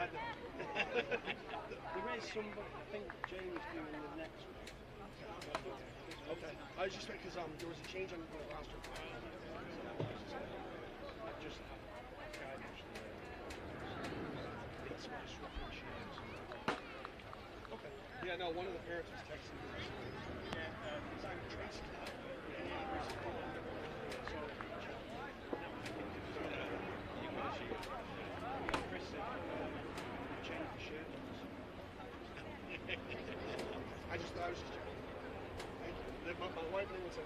There is somebody, I think Jamie's doing the next one. Okay. I was just because there was a change on the last one. Just okay. Yeah, no, one of the parents was texting me. Yeah, Tracy. I was just checking. My wife would say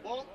what?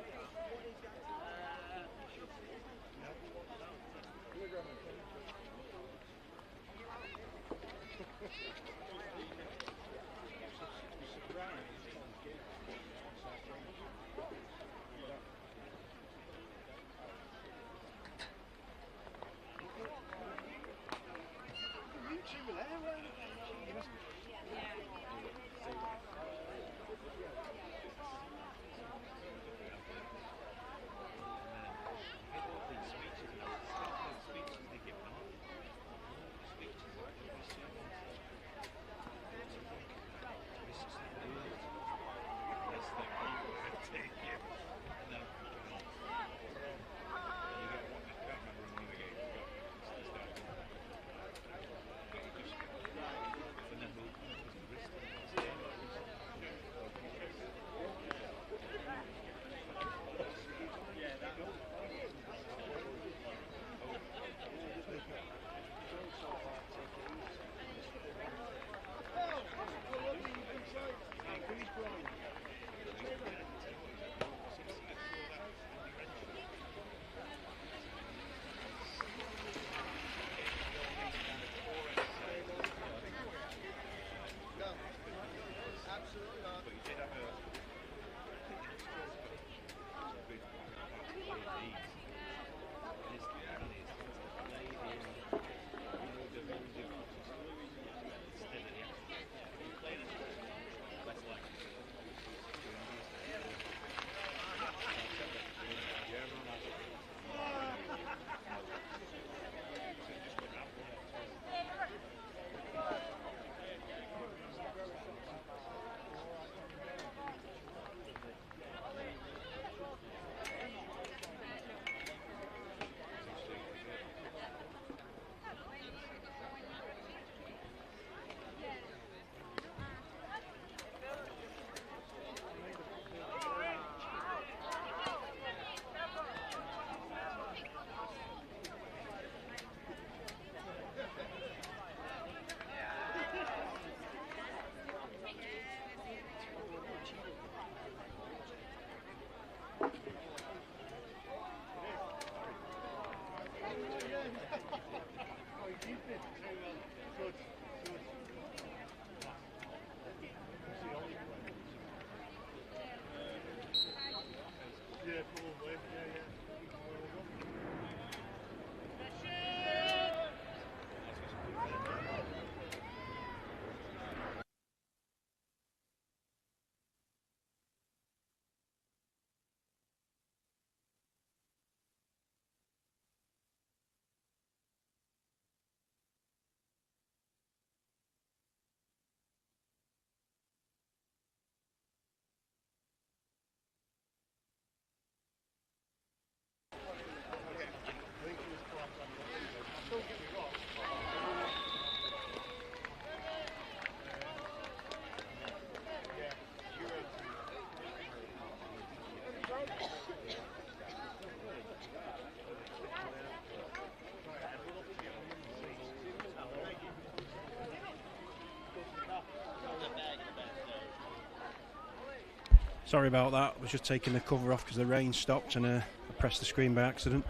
Sorry about that, I was just taking the cover off because the rain stopped and I pressed the screen by accident.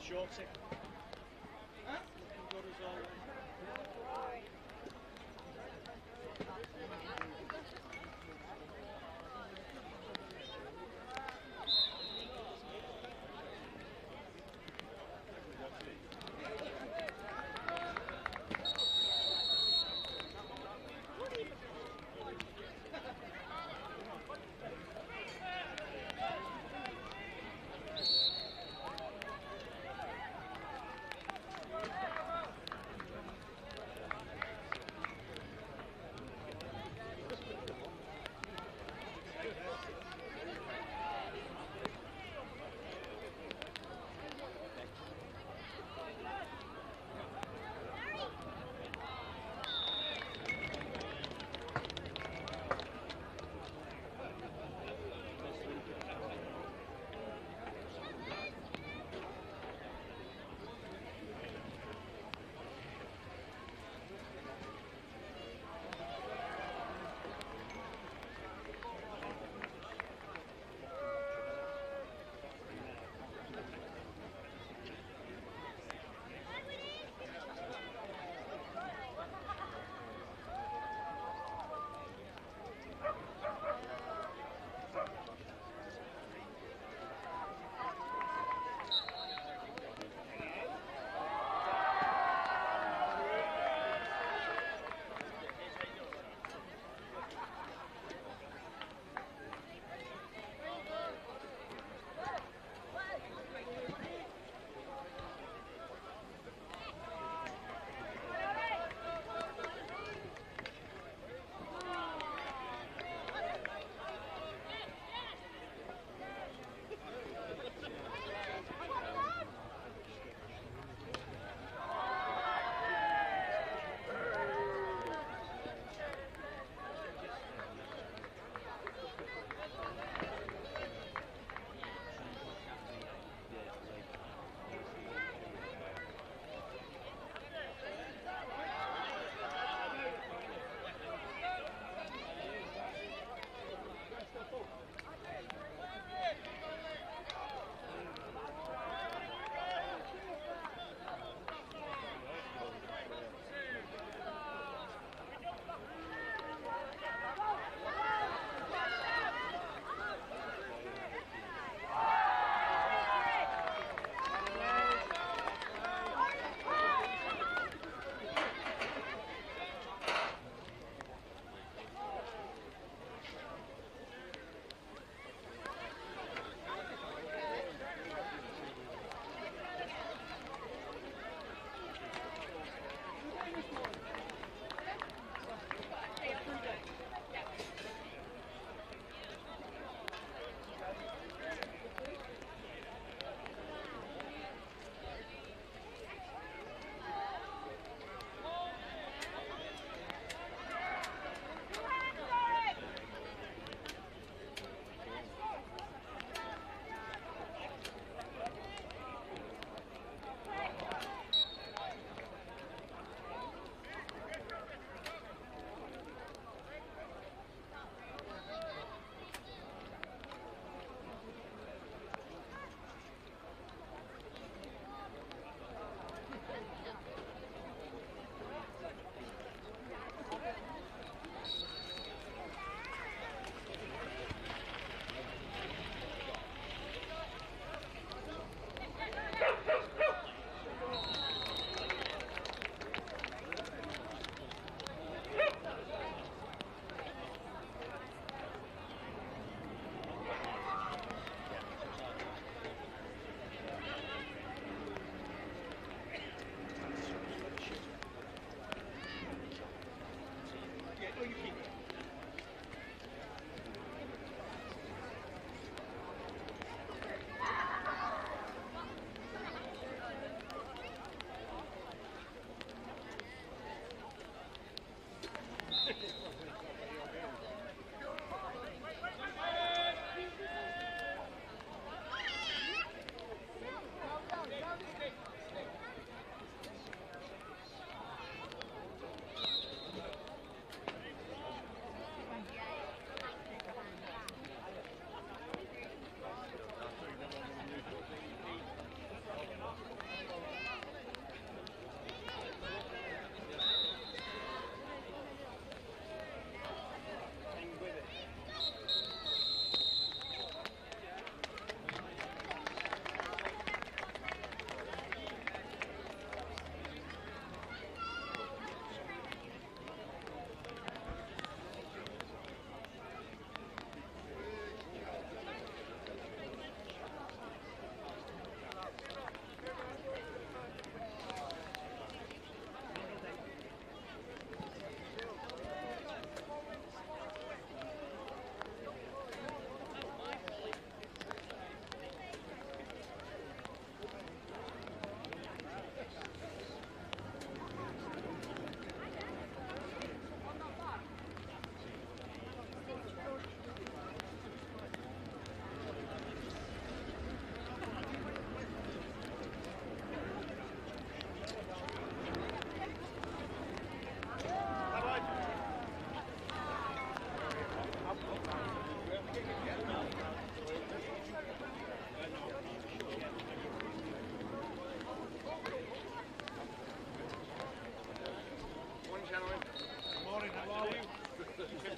Shorty. Looking good as always.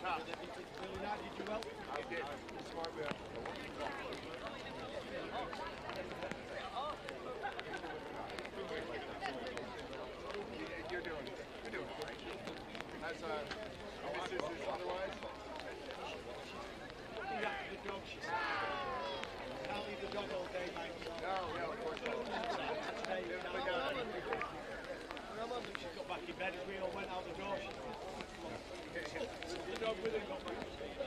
Really nice, did you well? I did. Smart man. You're doing great. That's this is otherwise. You have the dog, she said. Can't leave the dog all day, mate. No, of course not. She got back in bed as we all went out the door. She took the dog with her and got back to sleep.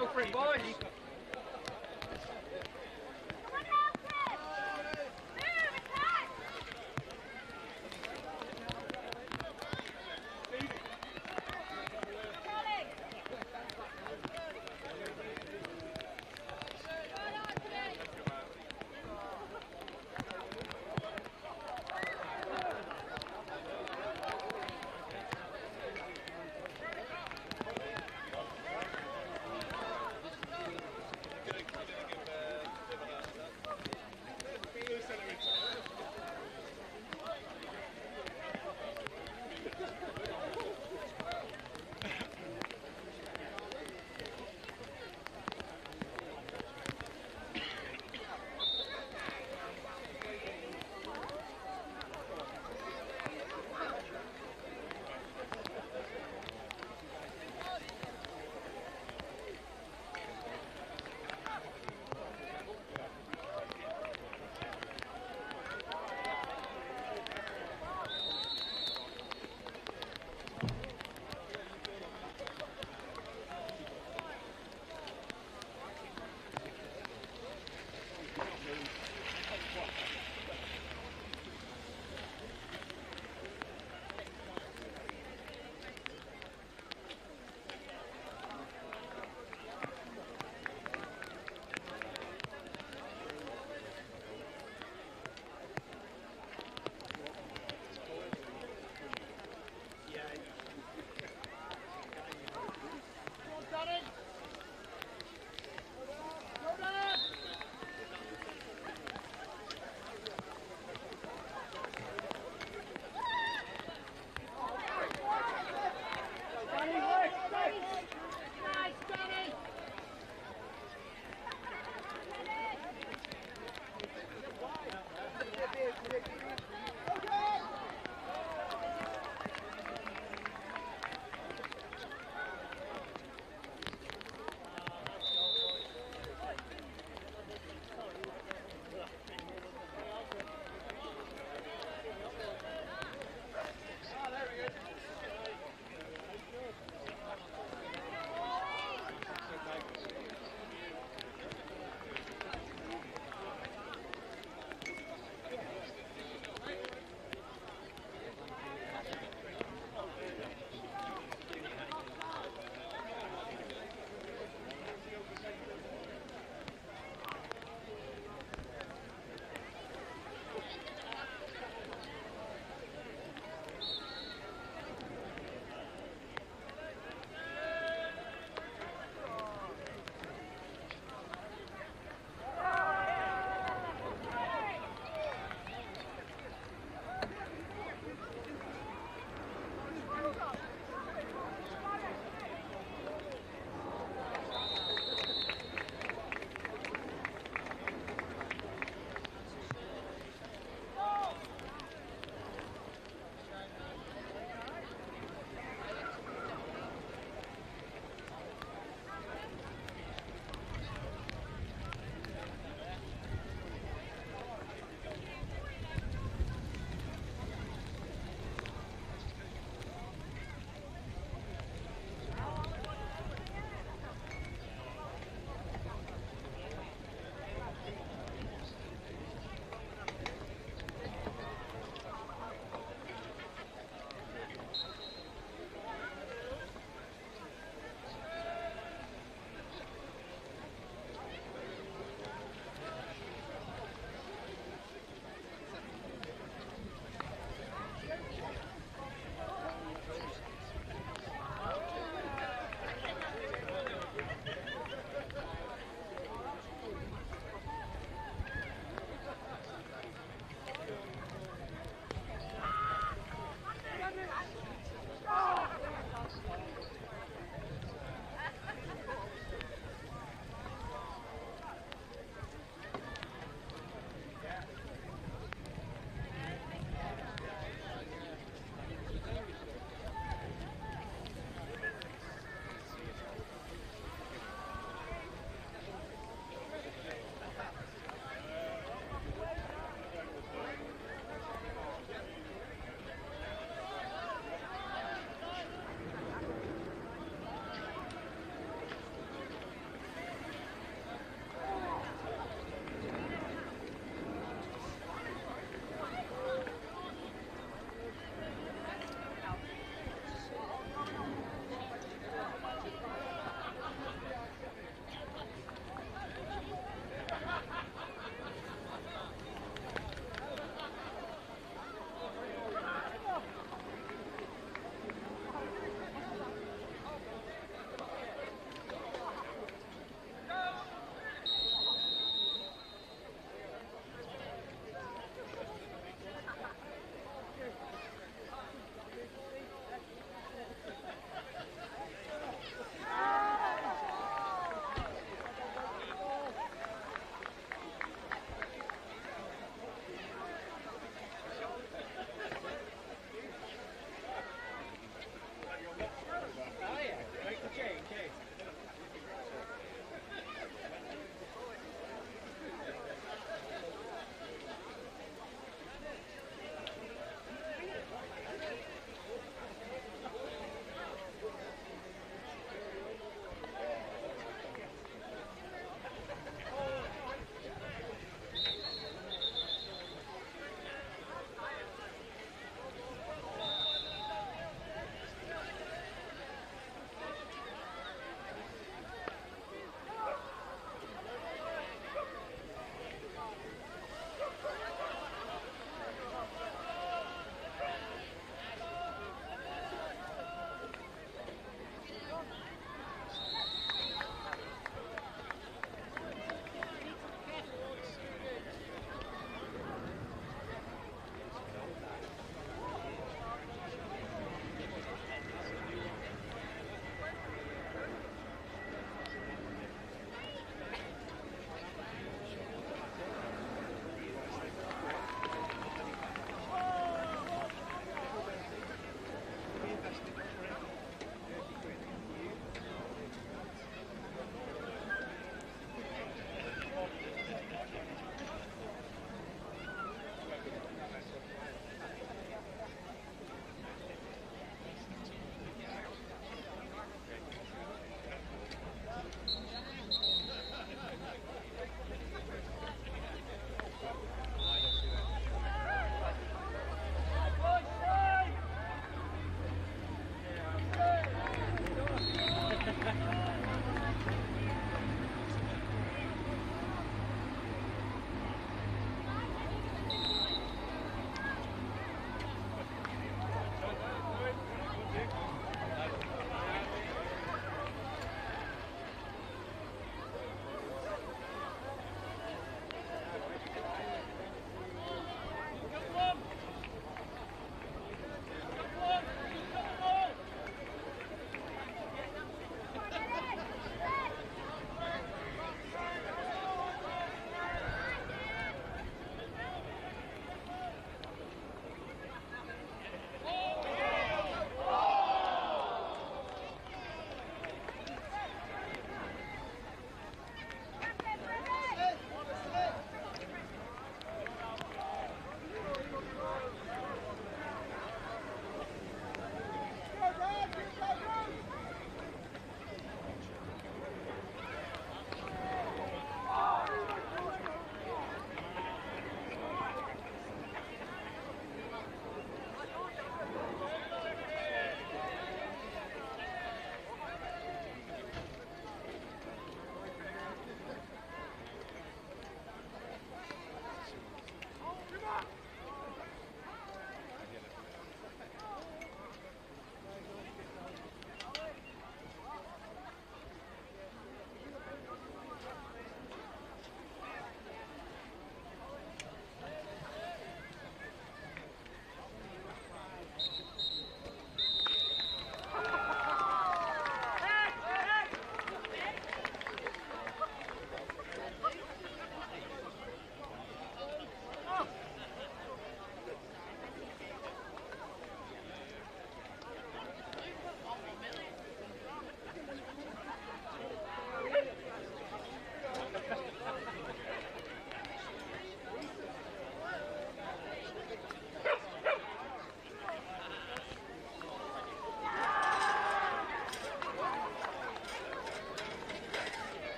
Go for it, boys.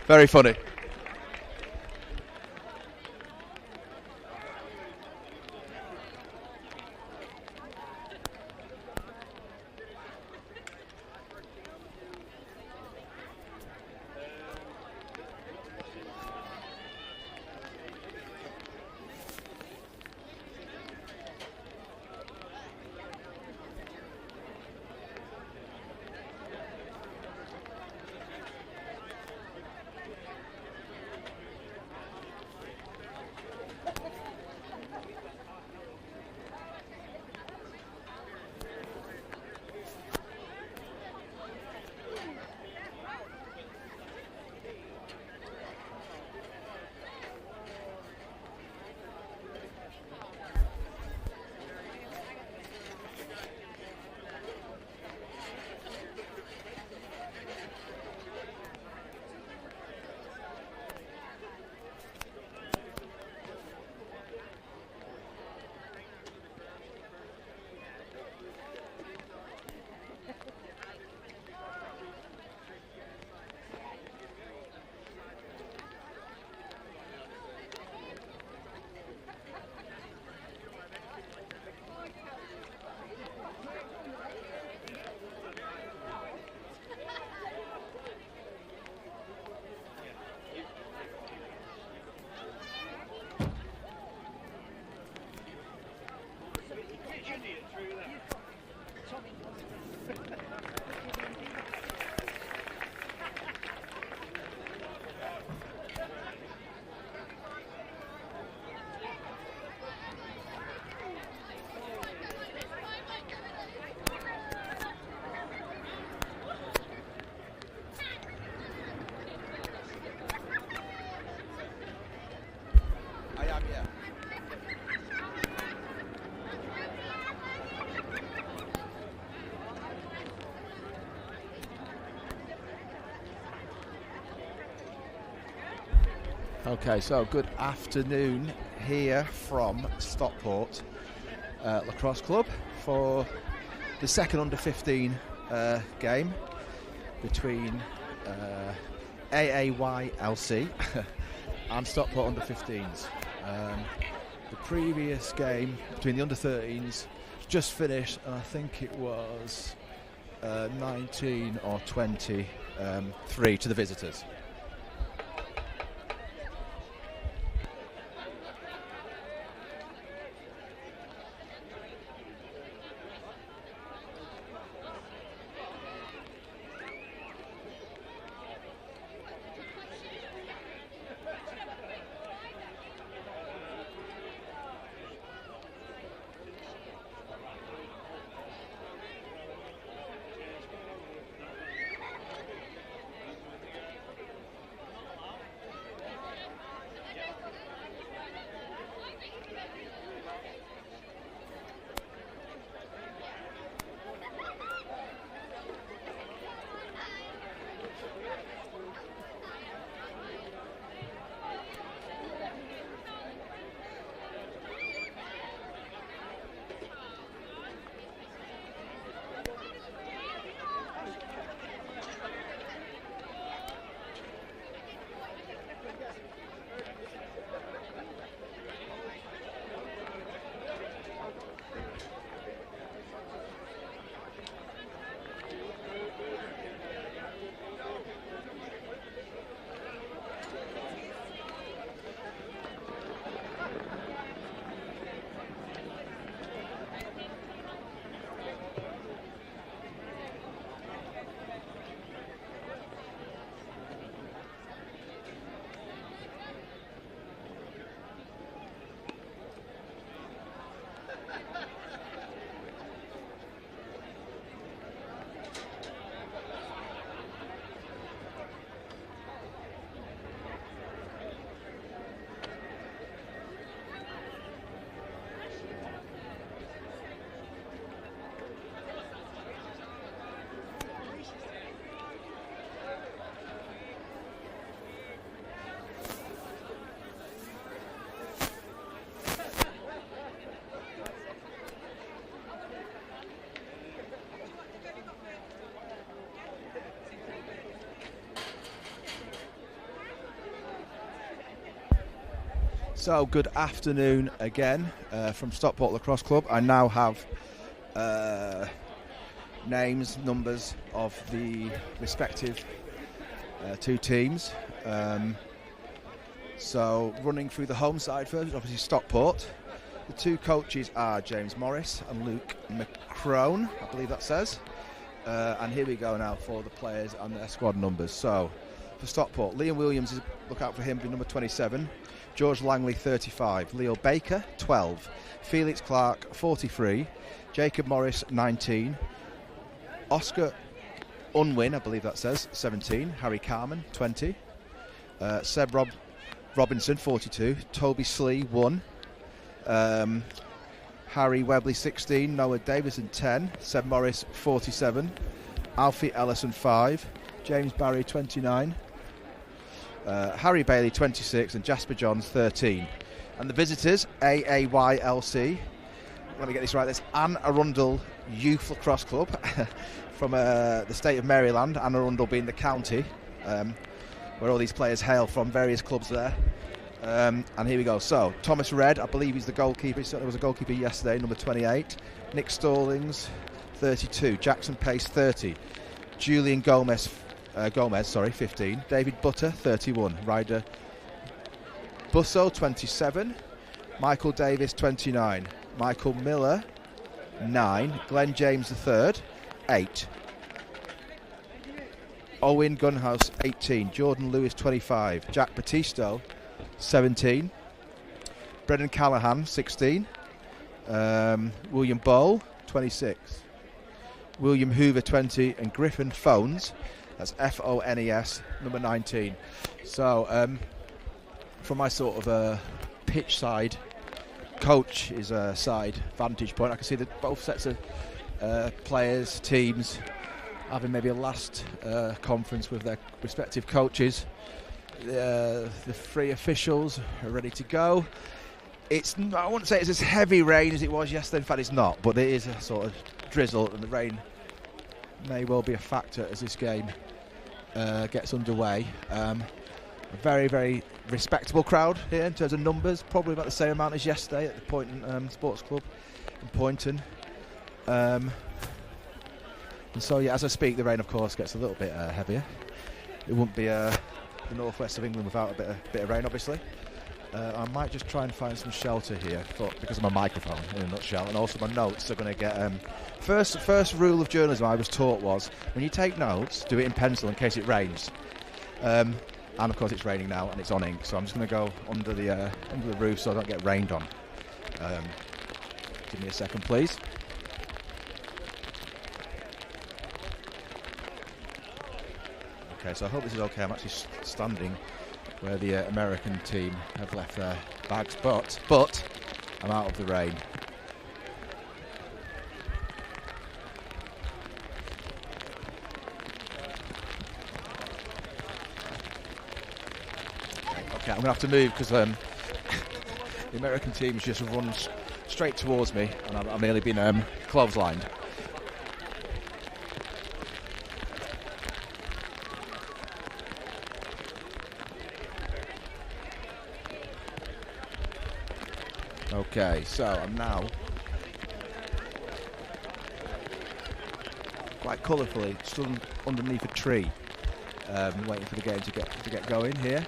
Very funny. Okay, so good afternoon here from Stockport Lacrosse Club for the second under 15 game between Aaylc and Stockport under 15s. The previous game between the under 13s just finished, and I think it was 19 or 23 to the visitors. So good afternoon again from Stockport Lacrosse Club. I now have names, numbers of the respective two teams. So running through the home side first, obviously Stockport. The two coaches are James Morris and Luke McCrone, I believe that says. And here we go now for the players and their squad numbers. So for Stockport, Liam Williams, look out for him, be number 27. George Langley, 35. Leo Baker, 12. Felix Clark, 43. Jacob Morris, 19. Oscar Unwin, I believe that says, 17. Harry Carman, 20. Seb Robinson, 42. Toby Slee, 1. Harry Webley, 16. Noah Davison, 10. Seb Morris, 47. Alfie Ellison, 5. James Barry, 29. Harry Bailey, 26, and Jasper Johns, 13. And the visitors, Aaylc. Let me get this right. There's Anne Arundel Youth Lacrosse Club from the state of Maryland. Anne Arundel being the county where all these players hail from, various clubs there. And here we go. So Thomas Redd, I believe he's the goalkeeper. He certainly was a goalkeeper yesterday, number 28. Nick Stallings, 32. Jackson Pace, 30. Julian Gomez, 15. David Butter, 31. Ryder Busso, 27. Michael Davis, 29. Michael Miller, 9. Glenn James III, 8. Owen Gunhouse, 18. Jordan Lewis, 25. Jack Batisto, 17. Brendan Callahan, 16. William Bowl, 26. William Hoover, 20. And Griffin Phones, that's F-O-N-E-S, number 19. So from my sort of pitch side, coach is a side vantage point, I can see that both sets of players, teams having maybe a last conference with their respective coaches. The three officials are ready to go. I wouldn't say it's as heavy rain as it was yesterday. In fact, it's not, but it is a sort of drizzle, and the rain may well be a factor as this game gets underway. A very, very respectable crowd here in terms of numbers, probably about the same amount as yesterday at the Poynton Sports Club in Poynton. And so, yeah, as I speak, the rain, of course, gets a little bit heavier. It wouldn't be the northwest of England without a bit of rain, obviously. I might just try and find some shelter here because of my microphone, in a nutshell, and also my notes are going to get... First rule of journalism I was taught was, when you take notes, do it in pencil in case it rains. And of course it's raining now and it's on ink, so I'm just going to go under the roof so I don't get rained on. Give me a second, please. Okay, so I hope this is okay. I'm actually standing where the American team have left their bags, but I'm out of the rain. Okay, I'm going to have to move because the American team's just run straight towards me, and I've nearly been clotheslined. Okay, so I'm now quite colourfully stood underneath a tree, waiting for the game to get going here.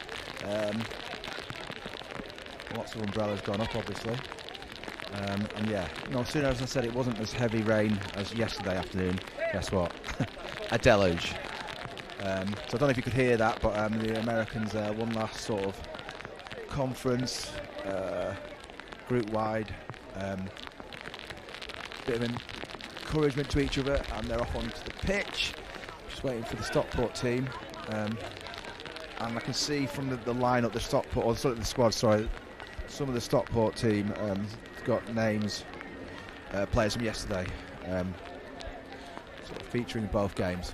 Lots of umbrellas gone up, obviously, and yeah, no sooner, as I said, it wasn't as heavy rain as yesterday afternoon. Guess what? A deluge. So I don't know if you could hear that, but the Americans one last sort of conference. Group wide, bit of encouragement to each other, and they're off onto the pitch, just waiting for the Stockport team. And I can see from the lineup, the Stockport, or sort of the squad, sorry, some of the Stockport team got names, players from yesterday, sort of featuring both games.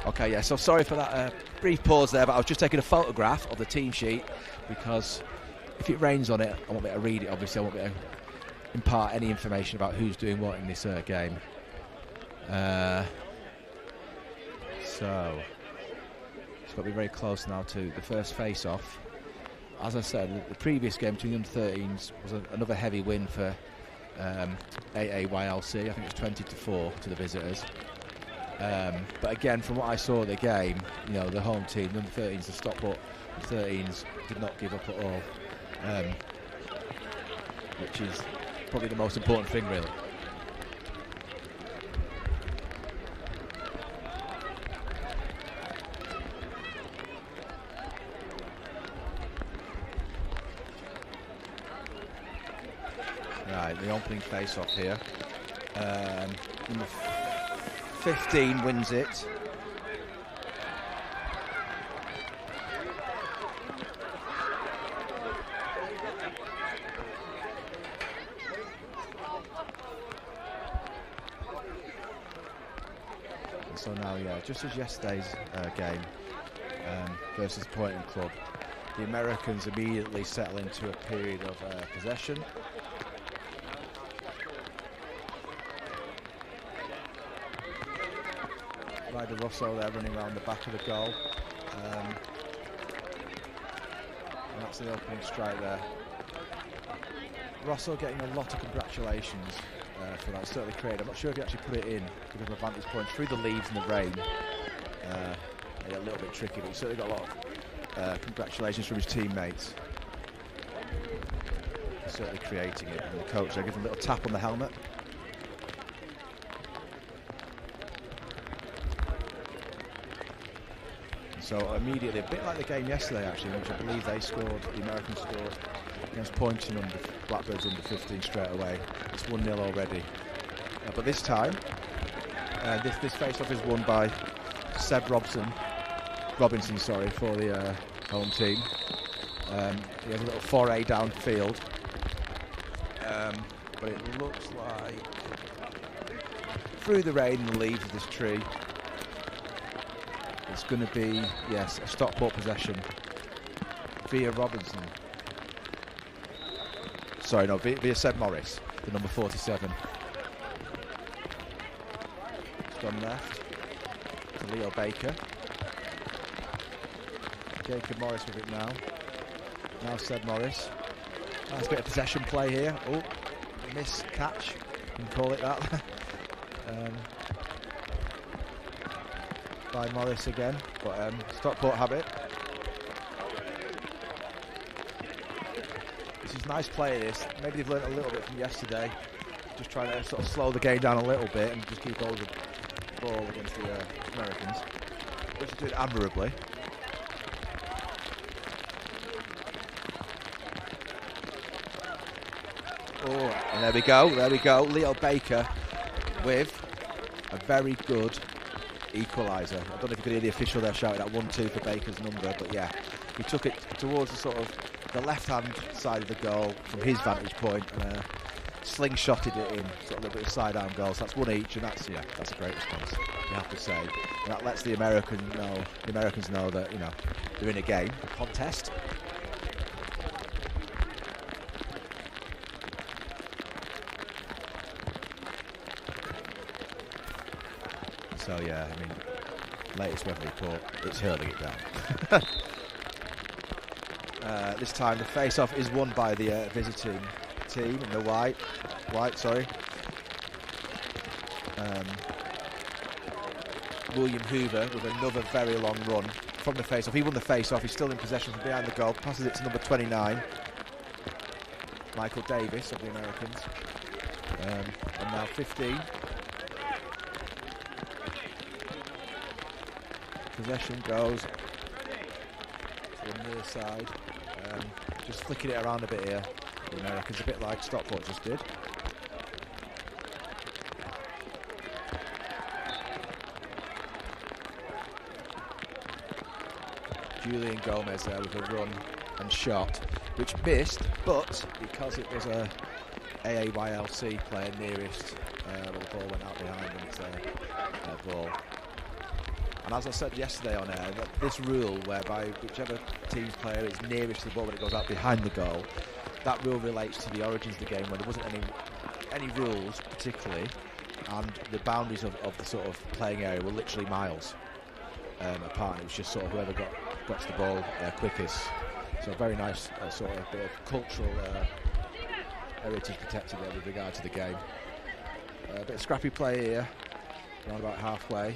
Okay, yeah, so sorry for that brief pause there, but I was just taking a photograph of the team sheet because if it rains on it, I won't be able to read it, obviously. I won't be able to impart any information about who's doing what in this game. So, it's got to be very close now to the first face-off. As I said, the previous game between the under-13s was another heavy win for Aaylc. I think it was 20-4 to the visitors. But again, from what I saw of the game, you know, the home team, the under-13s, the Stockport 13s, did not give up at all, which is probably the most important thing, really. Right, the opening face-off here. Number 15 wins it. And so now, yeah, just as yesterday's game versus Poynton Club, the Americans immediately settle into a period of possession. Ryder Russo there running around the back of the goal. And that's the opening strike there. Russo getting a lot of congratulations for that. Certainly created. I'm not sure if he actually put it in because of a vantage point through the leaves and the rain. Yeah, a little bit tricky, but he certainly got a lot of congratulations from his teammates. Certainly creating it. And the coach there gives him a little tap on the helmet. So immediately, a bit like the game yesterday actually, which I believe they scored, the Americans scored against Poynton under Blackbirds under 15 straight away. It's 1-0 already. But this time, this face-off is won by Seb Robinson, for the home team. He has a little foray downfield, but it looks like through the rain and the leaves of this tree, it's going to be, yes, a Stockport possession via Robinson. Sorry, no, via Seb Morris, the number 47. It's gone left to Leo Baker. Jacob Morris with it now. Now Seb Morris. Nice bit of possession play here. Oh, miss catch, you can call it that. By Morris again, but Stockport have it. This is nice play, this. Maybe they've learnt a little bit from yesterday. Just trying to sort of slow the game down a little bit and just keep hold of the ball against the Americans, which is doing admirably. Oh, and there we go. Leo Baker with a very good equaliser. I don't know if you could hear the official there shouting at 1-2 for Baker's number, but yeah, he took it towards the sort of the left-hand side of the goal from his vantage point and slingshotted it in, sort of a little bit of side-arm goal. So that's one each, and that's a great response, you have to say. And that lets the Americans know that they're in a game, a contest. So yeah, I mean, latest weather report, it's hurling it down. This time the face-off is won by the visiting team in the white, William Hoover with another very long run from the face-off. He won the face-off, he's still in possession from behind the goal, passes it to number 29, Michael Davis of the Americans, and now 15. Possession goes to the near side, just flicking it around a bit here. The Americans, a bit like Stockport just did. Julian Gomez there with a run and shot, which missed, but because it was a Aaylc player nearest, the ball went out behind and it's a ball. And as I said yesterday on air, that this rule whereby whichever team's player is nearest to the ball when it goes out behind the goal, that rule relates to the origins of the game where there wasn't any rules particularly, and the boundaries of the sort of playing area were literally miles apart. It was just sort of whoever got to the ball quickest. So a very nice sort of bit of cultural heritage protected there with regard to the game. A bit of scrappy play here, around about halfway.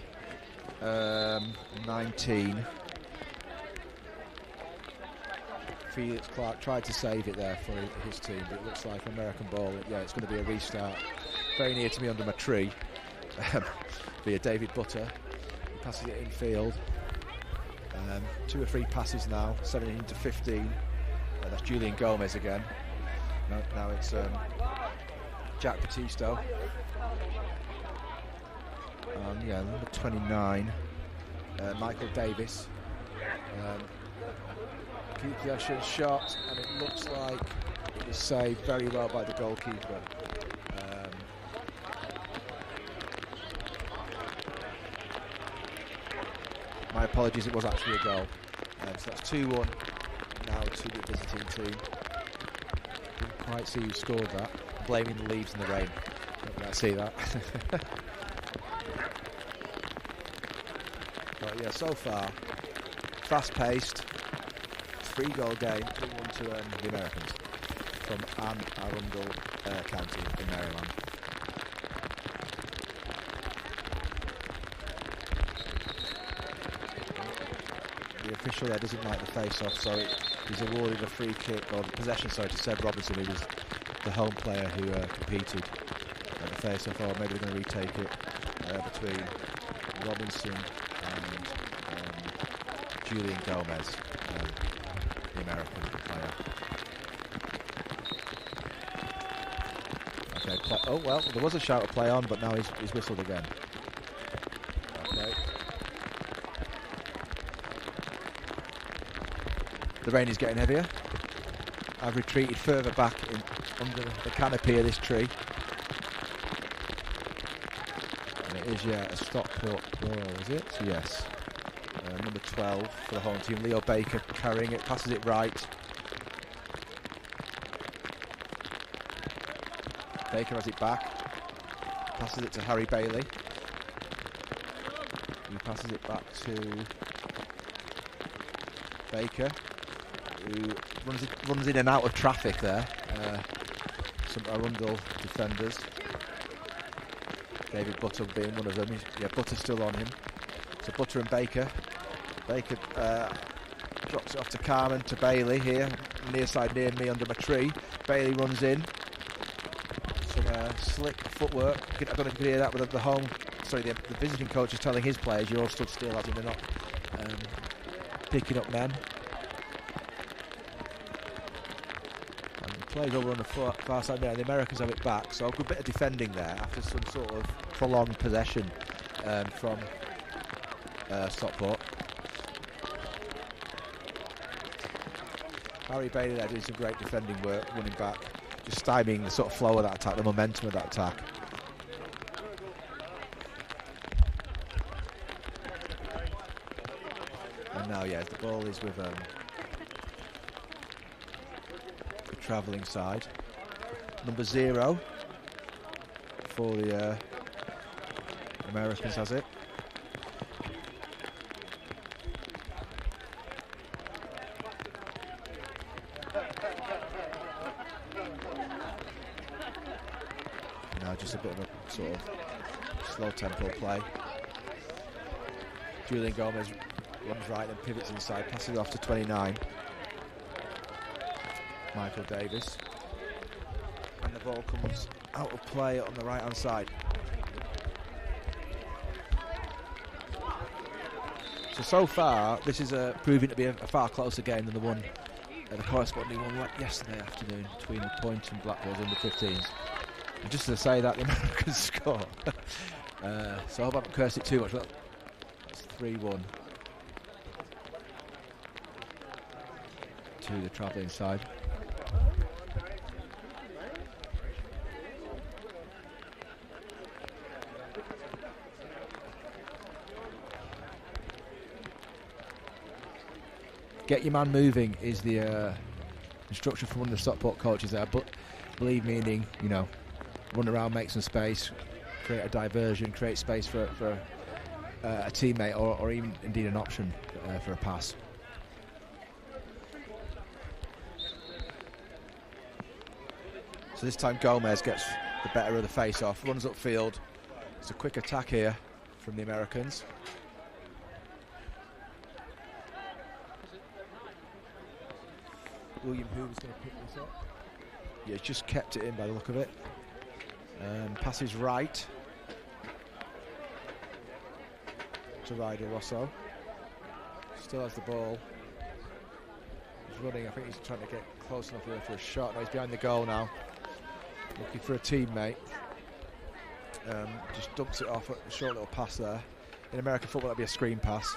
19. Felix Clark tried to save it there for his team, but it looks like an American ball. Yeah, it's going to be a restart. Very near to me under my tree via David Butter. He passes it infield. 2 or 3 passes now, 17 to 15. That's Julian Gomez again. Now it's Jack Batisto. Number 29, Michael Davis. Keep possession shot, and it looks like it was saved very well by the goalkeeper. My apologies, it was actually a goal. So that's 2-1 now to the visiting team. Didn't quite see who scored that. Blaming the leaves and the rain. Don't quite see that. But yeah, so far, fast-paced, 3-goal game, 2-1 to the Americans from Anne Arundel County in Maryland. The official there doesn't like the face-off, so he's awarded a free kick, or possession, sorry, to Seb Robinson, who was the home player who competed at the face-off, or maybe they're going to retake it between Robinson and Julian Gomez, the American player. Okay, oh well, there was a shout of play on, but now he's whistled again. Okay. The rain is getting heavier. I've retreated further back under the canopy of this tree. And it is, a Stockport ball, is it? Yes. Number 12 for the home team, Leo Baker carrying it, passes it right. Baker has it back, passes it to Harry Bailey. He passes it back to Baker, who runs in and out of traffic there. Some Arundel defenders. David Butter being one of them. Butter's still on him. So Butter and Baker. Baker drops it off to Carmen, to Bailey here, near side near me under my tree. Bailey runs in. Some slick footwork. I don't know if you can hear that, but the visiting coach is telling his players, you're all stood still, as in they're not picking up men. And the players over on the far side there, and the Americans have it back, so a good bit of defending there after some sort of prolonged possession from Stockport. Harry Bailey there doing some great defending work, running back, just stymieing the sort of flow of that attack, the momentum of that attack. And now, the ball is with the travelling side. Number 0 for the Americans has it. Just a bit of a sort of slow tempo play. Julian Gomez runs right and pivots inside, passes it off to 29. Michael Davis. And the ball comes out of play on the right hand side. So far, this is proving to be a far closer game than the one, the corresponding one yesterday afternoon between the Point and Blackpool's under 15s. And just to say that, the Americans score. So I hope I haven't cursed it too much, but it's 3-1 to the travelling side. Get your man moving is the instruction from one of the Stockport coaches there, but believe meaning, run around, make some space, create a diversion, create space for a teammate or even indeed an option for a pass. So this time Gomez gets the better of the face-off, runs upfield. It's a quick attack here from the Americans. William Hoover's going to pick this up. Yeah, just kept it in by the look of it. Passes right to Ryder Rosso. Still has the ball. He's running. I think he's trying to get close enough here for a shot. No, he's behind the goal now. Looking for a teammate. Just dumps it off. A short little pass there. In American football, that'd be a screen pass.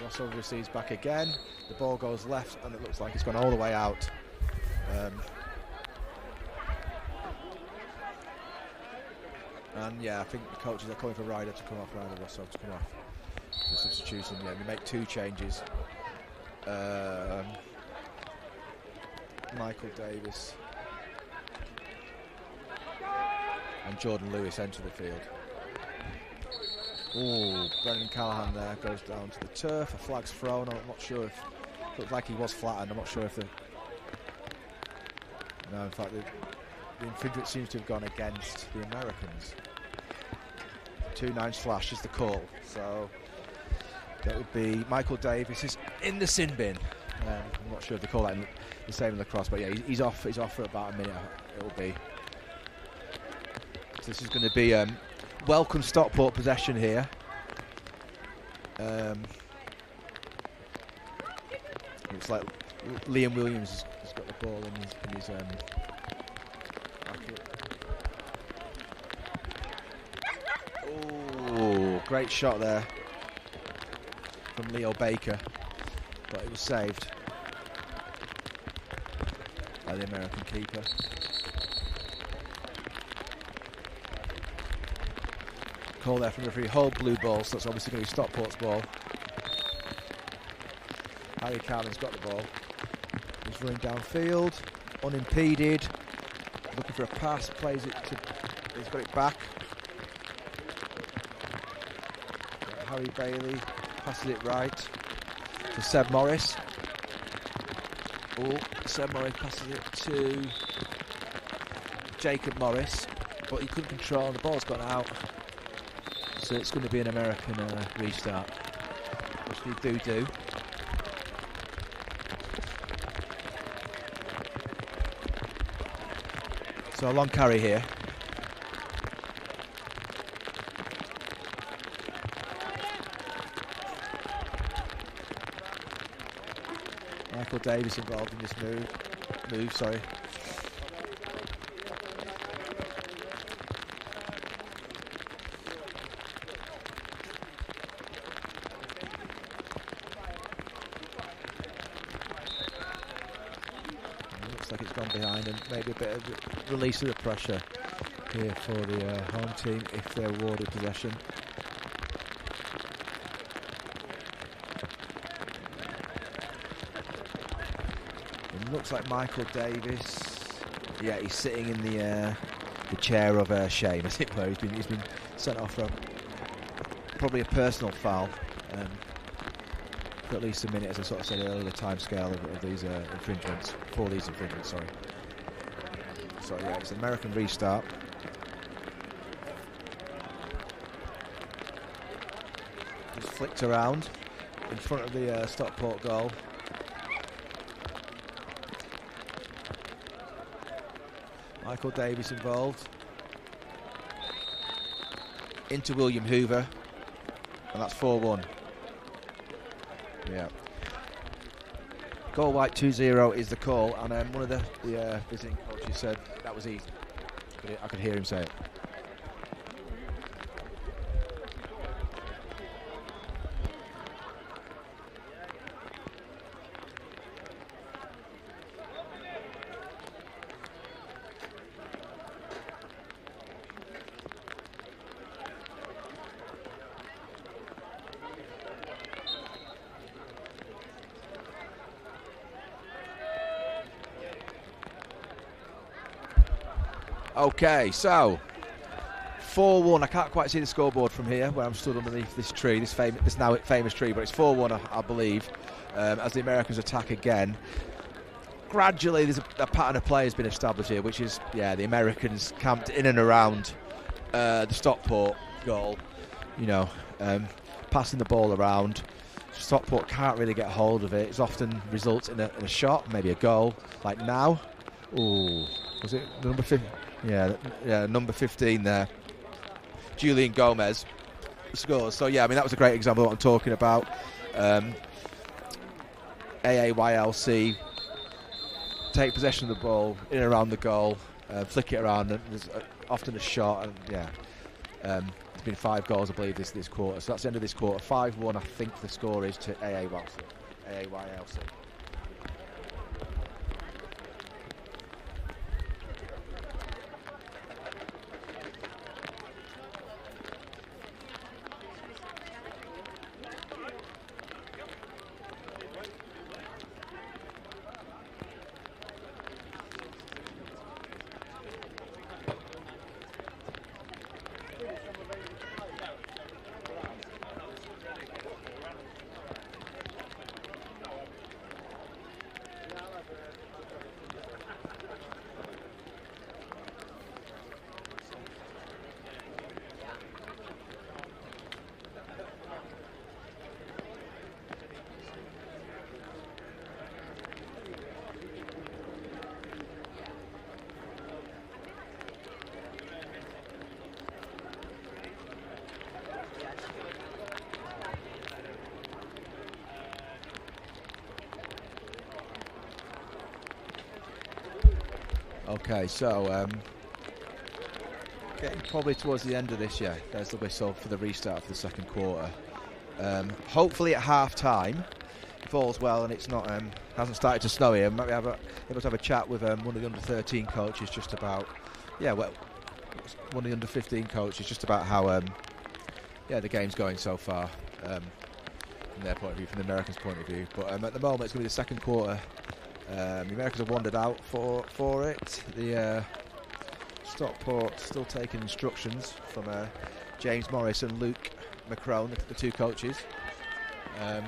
Rosso receives back again. The ball goes left, and it looks like it's gone all the way out. And I think the coaches are calling for Ryder to come off, Ryder Rosso to come off. The substitution, we make 2 changes. Michael Davis and Jordan Lewis enter the field. Oh, Brendan Callahan there goes down to the turf. A flag's thrown. I'm not sure if looked like he was flattened. I'm not sure if no, in fact, the infringement seems to have gone against the Americans. 2-9 slash is the call. So that would be Michael Davis is in the sin bin. I'm not sure if they call that the same in Lacrosse, but he's off. He's off for about a minute. It'll be. So this is going to be welcome Stockport possession here. Looks like Liam Williams has got the ball in his racket. Oh, great shot there from Leo Baker, but it was saved by the American keeper. Call there from the referee, hold blue ball, so that's obviously going to be Stockport's ball. Harry Carlin's got the ball. He's running downfield, unimpeded, looking for a pass, plays it to, he's got it back. Harry Bailey passes it right to Seb Morris. Oh, Seb Morris passes it to Jacob Morris, but he couldn't control, the ball's gone out. So it's going to be an American restart, which they do. So a long carry here. Michael Davis involved in this move, sorry. Looks like it's gone behind, and maybe a bit of release of the pressure here for the home team if they're awarded possession. It looks like Michael Davis, yeah, he's sitting in the chair of shame, as it were. He's been sent off for probably a personal foul for at least a minute, as I sort of said earlier, the time scale of these infringements, for these infringements, sorry. So yeah, it's an American restart. Just flicked around in front of the Stockport goal. Michael Davis involved. Into William Hoover, and that's 4-1. Yeah. Goal white 2-0 is the call, and one of the visiting coaches said that was easy. I could hear him say it. Okay, so 4-1. I can't quite see the scoreboard from here, where I'm stood underneath this tree, this now famous tree, but it's 4-1, I believe, as the Americans attack again. Gradually, there's a pattern of play has been established here, which is, yeah, the Americans camped in and around the Stockport goal, you know, passing the ball around. Stockport can't really get hold of it. It often results in a shot, maybe a goal, like now. Ooh, was it number 15? Yeah, number 15 there. Julian Gomez scores. So yeah, I mean, that was a great example of what I'm talking about. Aaylc take possession of the ball in and around the goal, flick it around, and there's often a shot. And yeah, there's been 5 goals, I believe, this quarter. So that's the end of this quarter. 5-1, I think the score is to Aaylc. Okay, so getting probably towards the end of this, there's the whistle for the restart for the second quarter. Hopefully at half-time, if all's well and it's not hasn't started to snow here, maybe able to have a chat with one of the under-13 coaches just about, one of the under-15 coaches just about how the game's going so far from their point of view, from the Americans' point of view. But at the moment it's going to be the second quarter. The Americans have wandered out for it. The Stockport still taking instructions from James Morris and Luke McCrone, the two coaches. I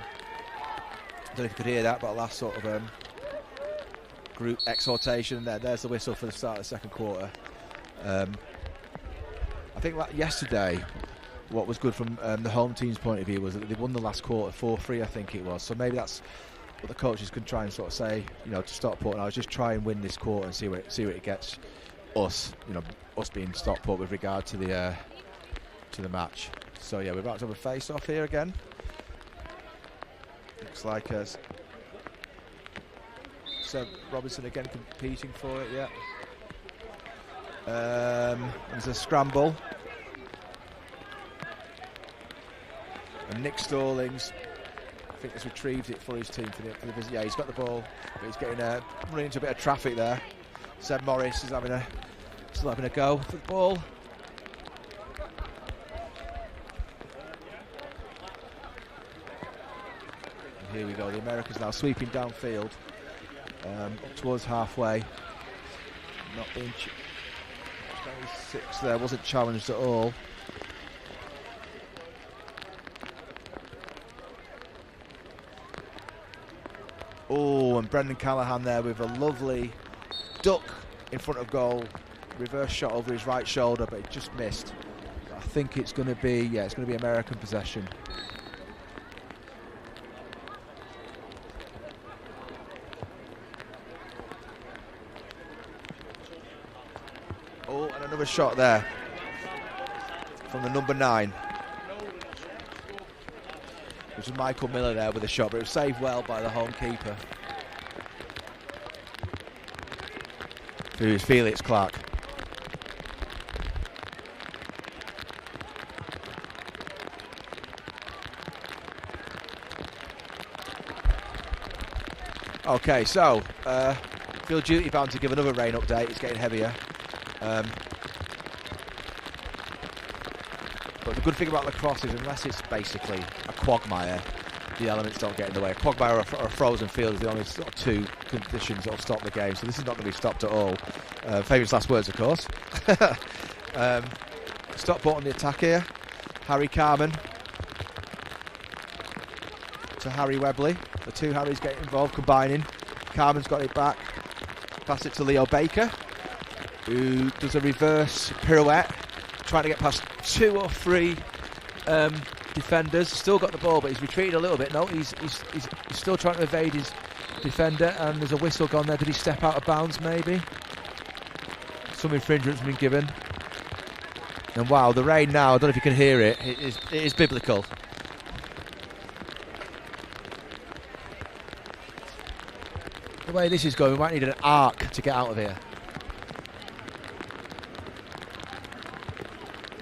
don't know if you could hear that, but last sort of group exhortation. There's the whistle for the start of the second quarter. I think like yesterday, what was good from the home team's point of view was that they won the last quarter 4-3, I think it was. So maybe that's what the coaches can try and sort of say, to Stockport. And I was just try and win this quarter and see where it gets us, us being Stockport with regard to the match. So we're about to have a face-off here again. Looks like Seb Robinson again competing for it. There's a scramble. And Nick Stallings, I think, has retrieved it for his team for the visit. Yeah, he's got the ball, but he's getting running into a bit of traffic there. Seb Morris is still having a go for the ball. And here we go. The Americans now sweeping downfield, up towards halfway. Not being 26 there, wasn't challenged at all. Oh, and Brendan Callahan there with a lovely duck in front of goal. Reverse shot over his right shoulder, but it just missed. I think it's going to be, American possession. Oh, and another shot there from the number 9. It was Michael Miller there with a shot, but it was saved well by the home keeper, who is Felix Clark. Okay, so feel duty bound to give another rain update. It's getting heavier. But the good thing about lacrosse is, unless it's basically a quagmire, the elements don't get in the way. A quagmire or a frozen field is the only sort of two conditions that will stop the game, so this is not going to be stopped at all. Famous last words, of course. Stockport on the attack here. Harry Carman to Harry Webley. The two Harrys get involved, combining. Carman's got it back. Pass it to Leo Baker, who does a reverse pirouette, trying to get past 2 or 3 defenders. Still got the ball, but he's retreated a little bit. No, he's still trying to evade his defender, and there's a whistle gone there. Did he step out of bounds, maybe? Some infringement's been given. And wow, the rain now, I don't know if you can hear it, it is biblical. The way this is going, we might need an arc to get out of here.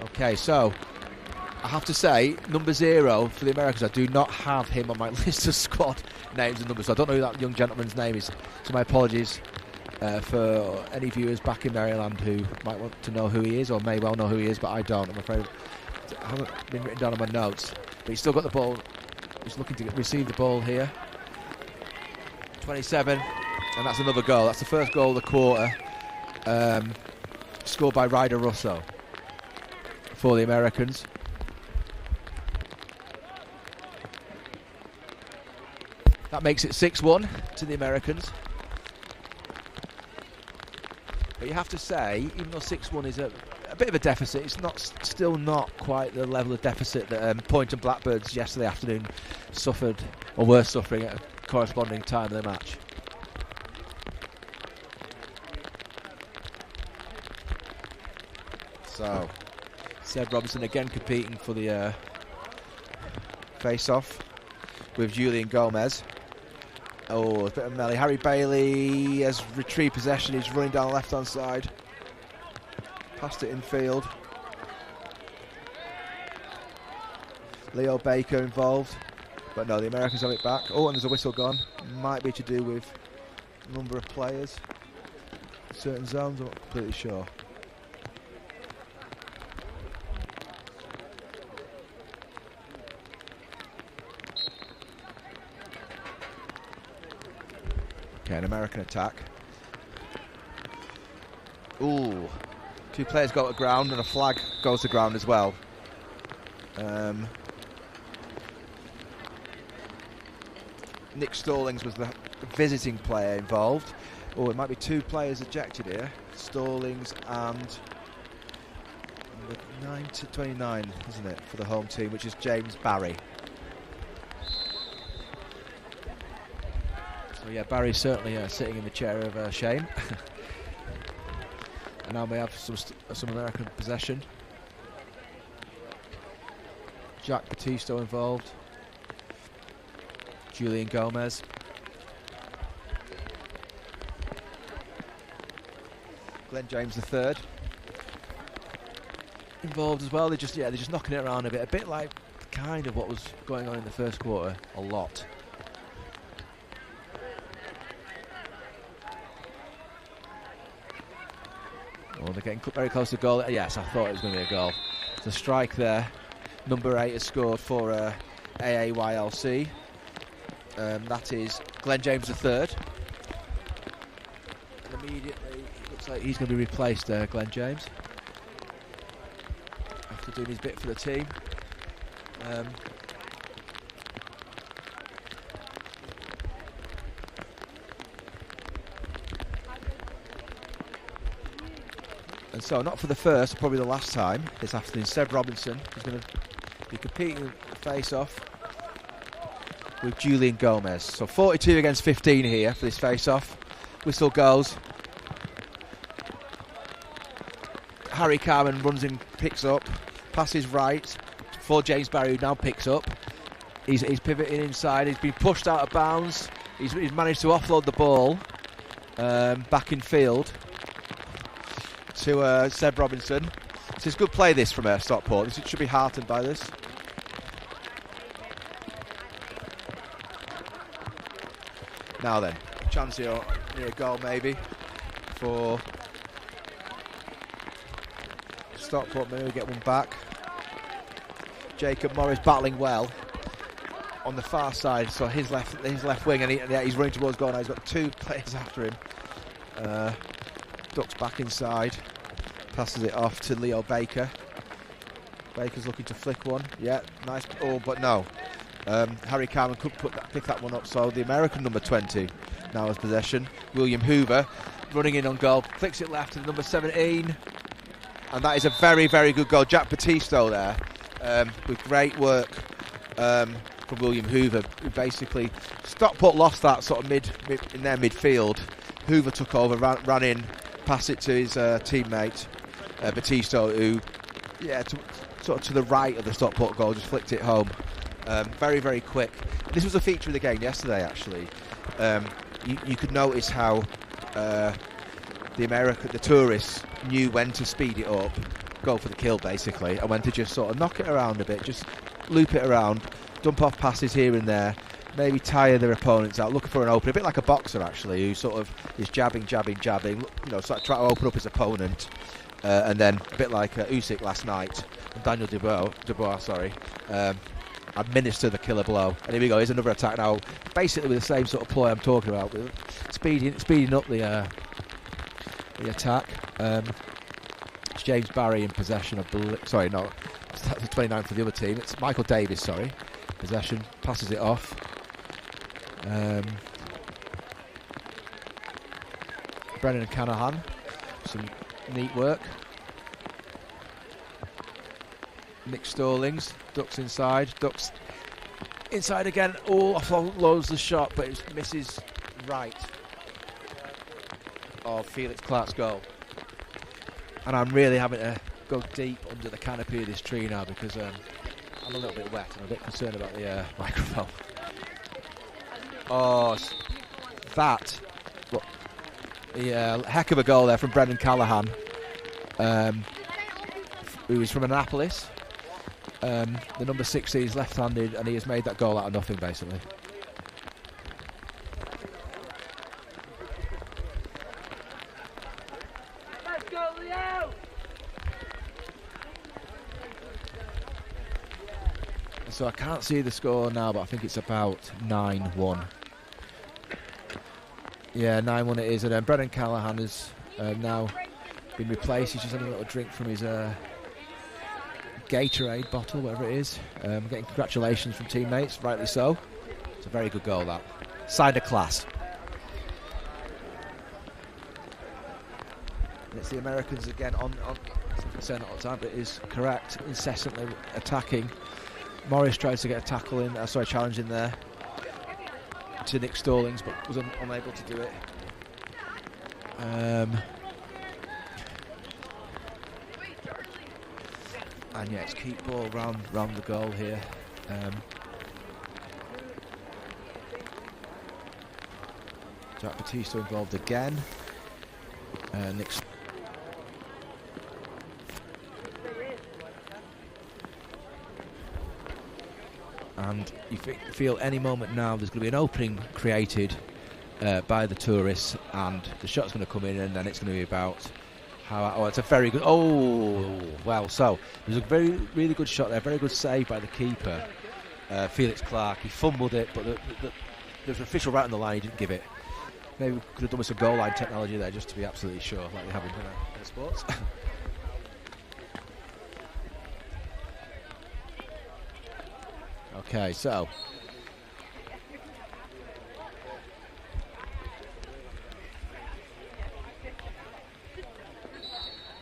Okay, so I have to say, number 0 for the Americans, I do not have him on my list of squad names and numbers. So I don't know who that young gentleman's name is. So my apologies for any viewers back in Maryland who might want to know who he is, or may well know who he is, but I don't. I'm afraid I haven't been written down on my notes. But he's still got the ball. He's looking to receive the ball here. 27, and that's another goal. That's the first goal of the quarter, scored by Ryder Russo for the Americans. That makes it 6-1 to the Americans. But you have to say, even though 6-1 is a bit of a deficit, it's still not quite the level of deficit that Point and Blackbirds yesterday afternoon suffered, or were suffering at a corresponding time of the match. So, Seb Robinson again competing for the face-off with Julian Gomez. Oh, a bit of melee. Harry Bailey has retrieved possession. He's running down the left-hand side. Passed it in field. Leo Baker involved. But no, the Americans have it back. Oh, and there's a whistle gone. Might be to do with number of players. Certain zones, I'm not completely sure. Okay, an American attack. Ooh. 2 players go to ground and a flag goes to ground as well. Nick Stallings was the visiting player involved. Oh, it might be 2 players ejected here. Stallings and 9-29, isn't it, for the home team, which is James Barry. So yeah, Barry's certainly sitting in the chair of shame. And now we have some American possession. Jack Battisto involved. Julian Gomez. Glenn James III involved as well. They're just knocking it around a bit like kind of what was going on in the first quarter a lot. Oh, they're getting very close to goal. Yes, I thought it was going to be a goal. It's a strike there. Number 8 has scored for Aaylc. That is Glenn James III. And immediately, it looks like he's going to be replaced, Glenn James. After doing his bit for the team. And so, not for the first, probably the last time this afternoon, Seb Robinson is going to be competing the face-off with Julian Gomez. So 42 against 15 here for this face-off. Whistle goes. Harry Carman runs in, picks up, passes right for James Barry, who now picks up. He's pivoting inside. He's been pushed out of bounds. He's managed to offload the ball back in field to Seb Robinson. It's a good play this from Stockport. This should be heartened by this. Now then, chance here near a goal maybe for Stockport. Maybe we get one back. Jacob Morris battling well on the far side, so his left wing, and he's running towards goal now. He's got 2 players after him. Ducks back inside, passes it off to Leo Baker. Baker's looking to flick one. Yeah, nice. Oh, but no. Harry Carman could pick that one up, so the American number 20 now has possession. William Hoover running in on goal, flicks it left to the number 17, and that is a very, very good goal. Jack Battisto there with great work from William Hoover, who basically Stockport lost that sort of mid in their midfield. Hoover took over, ran in, passed it to his teammate Battisto, who sort of to the right of the Stockport goal, just flicked it home. Very, very quick. This was a feature of the game yesterday, actually. You could notice how the tourists knew when to speed it up, go for the kill basically, and when to just sort of knock it around a bit, just loop it around, dump off passes here and there, maybe tire their opponents out, looking for an opening, a bit like a boxer actually, who sort of is jabbing, sort of try to open up his opponent, and then a bit like Usyk last night, and Daniel Dubois, administer the killer blow. And here we go, here's another attack now, basically with the same sort of ploy I'm talking about, with speeding up the attack. It's James Barry in possession, sorry, no, that's the 29 for the other team. It's Michael Davis, possession, passes it off. Brennan and Canahan, some neat work. Nick Stallings ducks inside again. Oh, offloads the shot, but it misses right of Felix Clark's goal. And I'm really having to go deep under the canopy of this tree now because I'm a little bit wet and I'm a bit concerned about the microphone. Oh, that. Yeah, heck of a goal there from Brendan Callahan, who is from Annapolis. The number 60 is left-handed, and he has made that goal out of nothing, basically. Let's go, Leo! So I can't see the score now, but I think it's about 9-1. Yeah, 9-1 it is. And then Brendan Callahan has now been replaced. He's just had a little drink from his Gatorade bottle, whatever it is. Getting congratulations from teammates, rightly so. It's a very good goal, that. Sign of class. And it's the Americans again on I'm saying that all the time, but it is correct, incessantly attacking. Morris tries to get a tackle in, challenge in there to Nick Stallings, but was unable to do it. And yeah, it's keep ball round the goal here. Jack Batista involved again. Nick. And you feel any moment now there's going to be an opening created by the tourists, and the shot's going to come in, and then it's going to be about how. Oh, it's a very good. Oh, well. So there's a really good shot there, very good save by the keeper, Felix Clark. He fumbled it, but there's an official right on the line. He didn't give it. Maybe we could have done with some goal line technology there, just to be absolutely sure, like they have in sports. Okay, so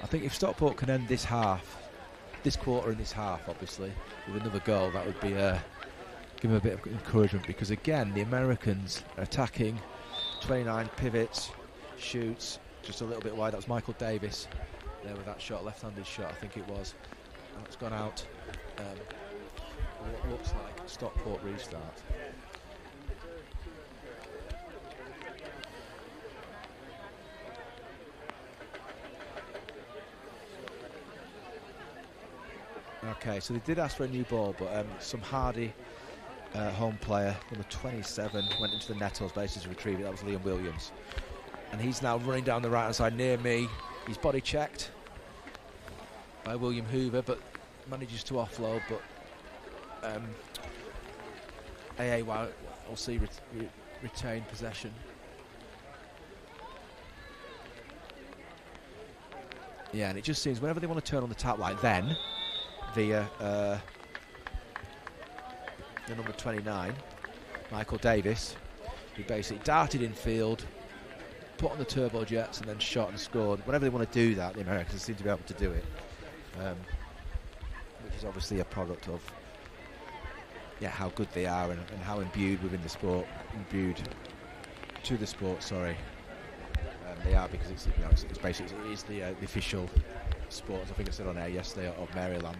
I think if Stockport can end this quarter and this half, obviously, with another goal, that would be give them a bit of encouragement, because again, the Americans are attacking, 29 pivots, shoots, just a little bit wide. That was Michael Davis there with that shot, left-handed shot, I think it was. And it's gone out. What looks like Stockport restart. Okay, so they did ask for a new ball, but some hardy home player, number 27, went into the net on basis to retrieve it. That was Liam Williams. And he's now running down the right-hand side near me. He's body checked by William Hoover, but manages to offload, but Aaylc retain possession. Yeah, and it just seems whenever they want to turn on the tap line, then via the number 29, Michael Davis, who basically darted infield, put on the turbo jets, and then shot and scored. Whenever they want to do that, the Americans seem to be able to do it, which is obviously a product of how good they are and how imbued to the sport. Sorry, they are, because it's basically it is the official sport. I think I said on air yesterday of Maryland.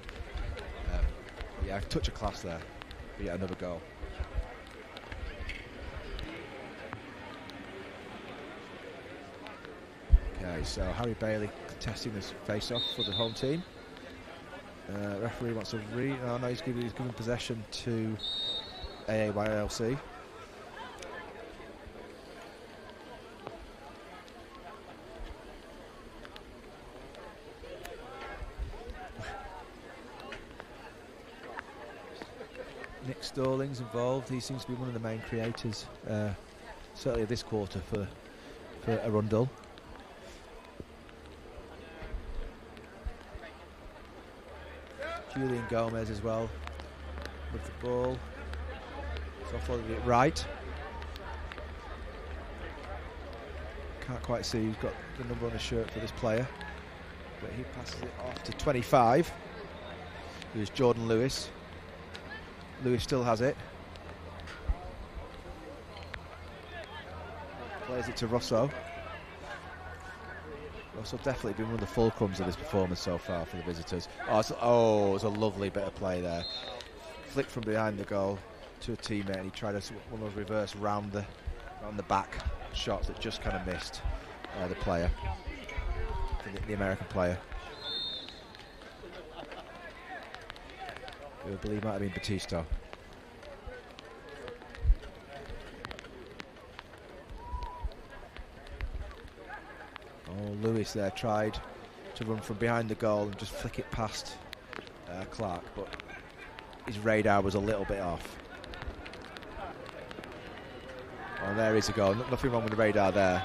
Yeah, touch of class there. But yeah, another goal. Okay, so Harry Bailey contesting this face-off for the home team. Referee wants to oh no, he's giving possession to Aaylc. Nick Stallings involved. He seems to be one of the main creators, certainly this quarter, for Arundel. Julian Gomez as well with the ball. So I followed it right. Can't quite see who's got the number on the shirt for this player, but he passes it off to 25, who's Jordan Lewis. Lewis still has it. Plays it to Rosso. Rosso definitely been one of the fulcrums of this performance so far for the visitors. It's a lovely bit of play there. Flick from behind the goal to a teammate, and he tried one of those reverse round the on the back shots that just kind of missed the player, the American player. I believe might have been Batista. Oh, Lewis there tried to run from behind the goal and just flick it past Clark, but his radar was a little bit off. Oh, there is a goal. Nothing wrong with the radar there.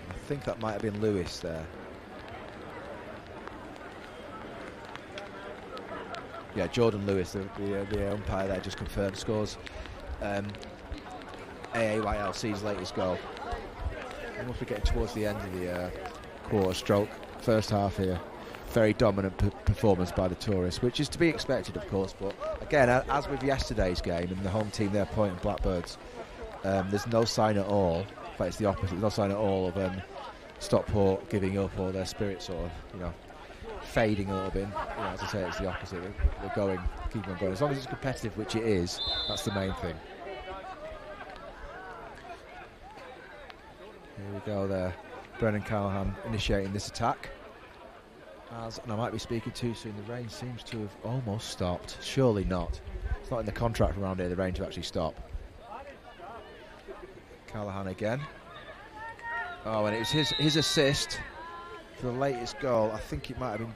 I think that might have been Lewis there. Yeah, Jordan Lewis, the umpire there, just confirmed scores Aaylc's latest goal. We must be getting towards the end of the quarter stroke first half here. Very dominant performance by the tourists, which is to be expected, of course. But again, as with yesterday's game and the home team there pointing Blackbirds, there's no sign at all. In fact, it's the opposite. There's no sign at all of Stockport giving up or their spirit sort of, fading a little bit. As I say, it's the opposite. They're going, keep on going. As long as it's competitive, which it is, that's the main thing. Here we go there. Brendan Callahan initiating this attack. And I might be speaking too soon, the rain seems to have almost stopped. Surely not. It's not in the contract around here, the rain to actually stop. Callahan again. Oh, and it was his assist for the latest goal. I think it might have been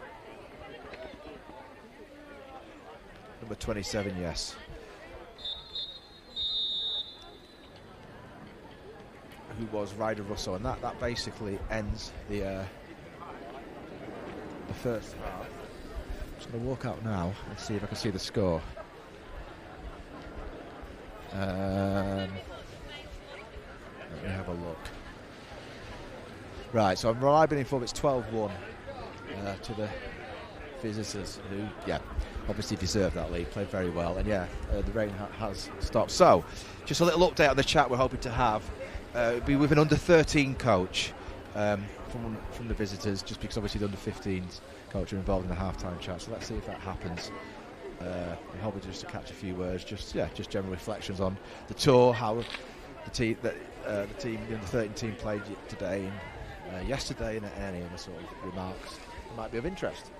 number 27, yes. Who was Ryder Russo, and that basically ends the first half. I'm just going to walk out now and see if I can see the score. Let me have a look. Right, so I'm reliably informed it's 12-1 to the visitors, who, obviously deserved that lead, played very well, and the rain has stopped. So, just a little update on the chat we're hoping to have. It'll be with an under-13 coach from the visitors, just because obviously the under-15s coach are involved in the half-time chat. So let's see if that happens. I'm hoping just to catch a few words, just general reflections on the tour, how the team, the under-13 team played today and yesterday, and any other sort of remarks that might be of interest.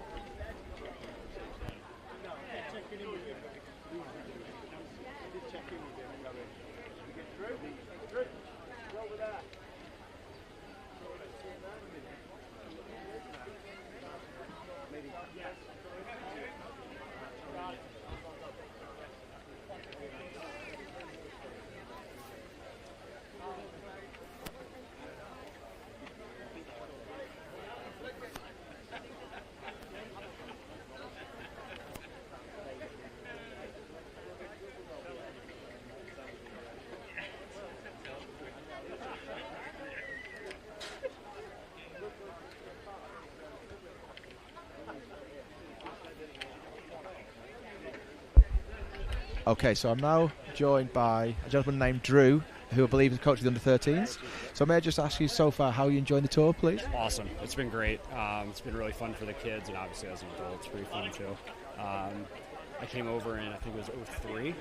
Okay, so I'm now joined by a gentleman named Drew, who I believe is coach of the under-13s. So may I just ask you so far how you enjoying the tour, please? Awesome. It's been great. It's been really fun for the kids, and obviously as an adult, it's pretty fun too. I came over in, I think it was 03,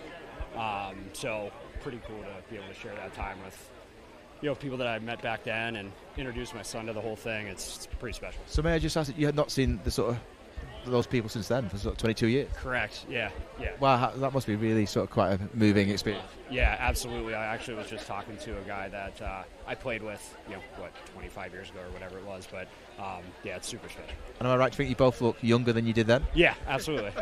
so pretty cool to be able to share that time with people that I met back then and introduce my son to the whole thing. It's pretty special. So may I just ask, you had not seen the sort of those people since then for sort of 22 years? Correct, yeah. Wow, that must be really sort of quite a moving experience. Yeah, absolutely. I actually was just talking to a guy that I played with, 25 years ago or whatever it was, but it's super special. And am I right to think you both look younger than you did then? Yeah, absolutely.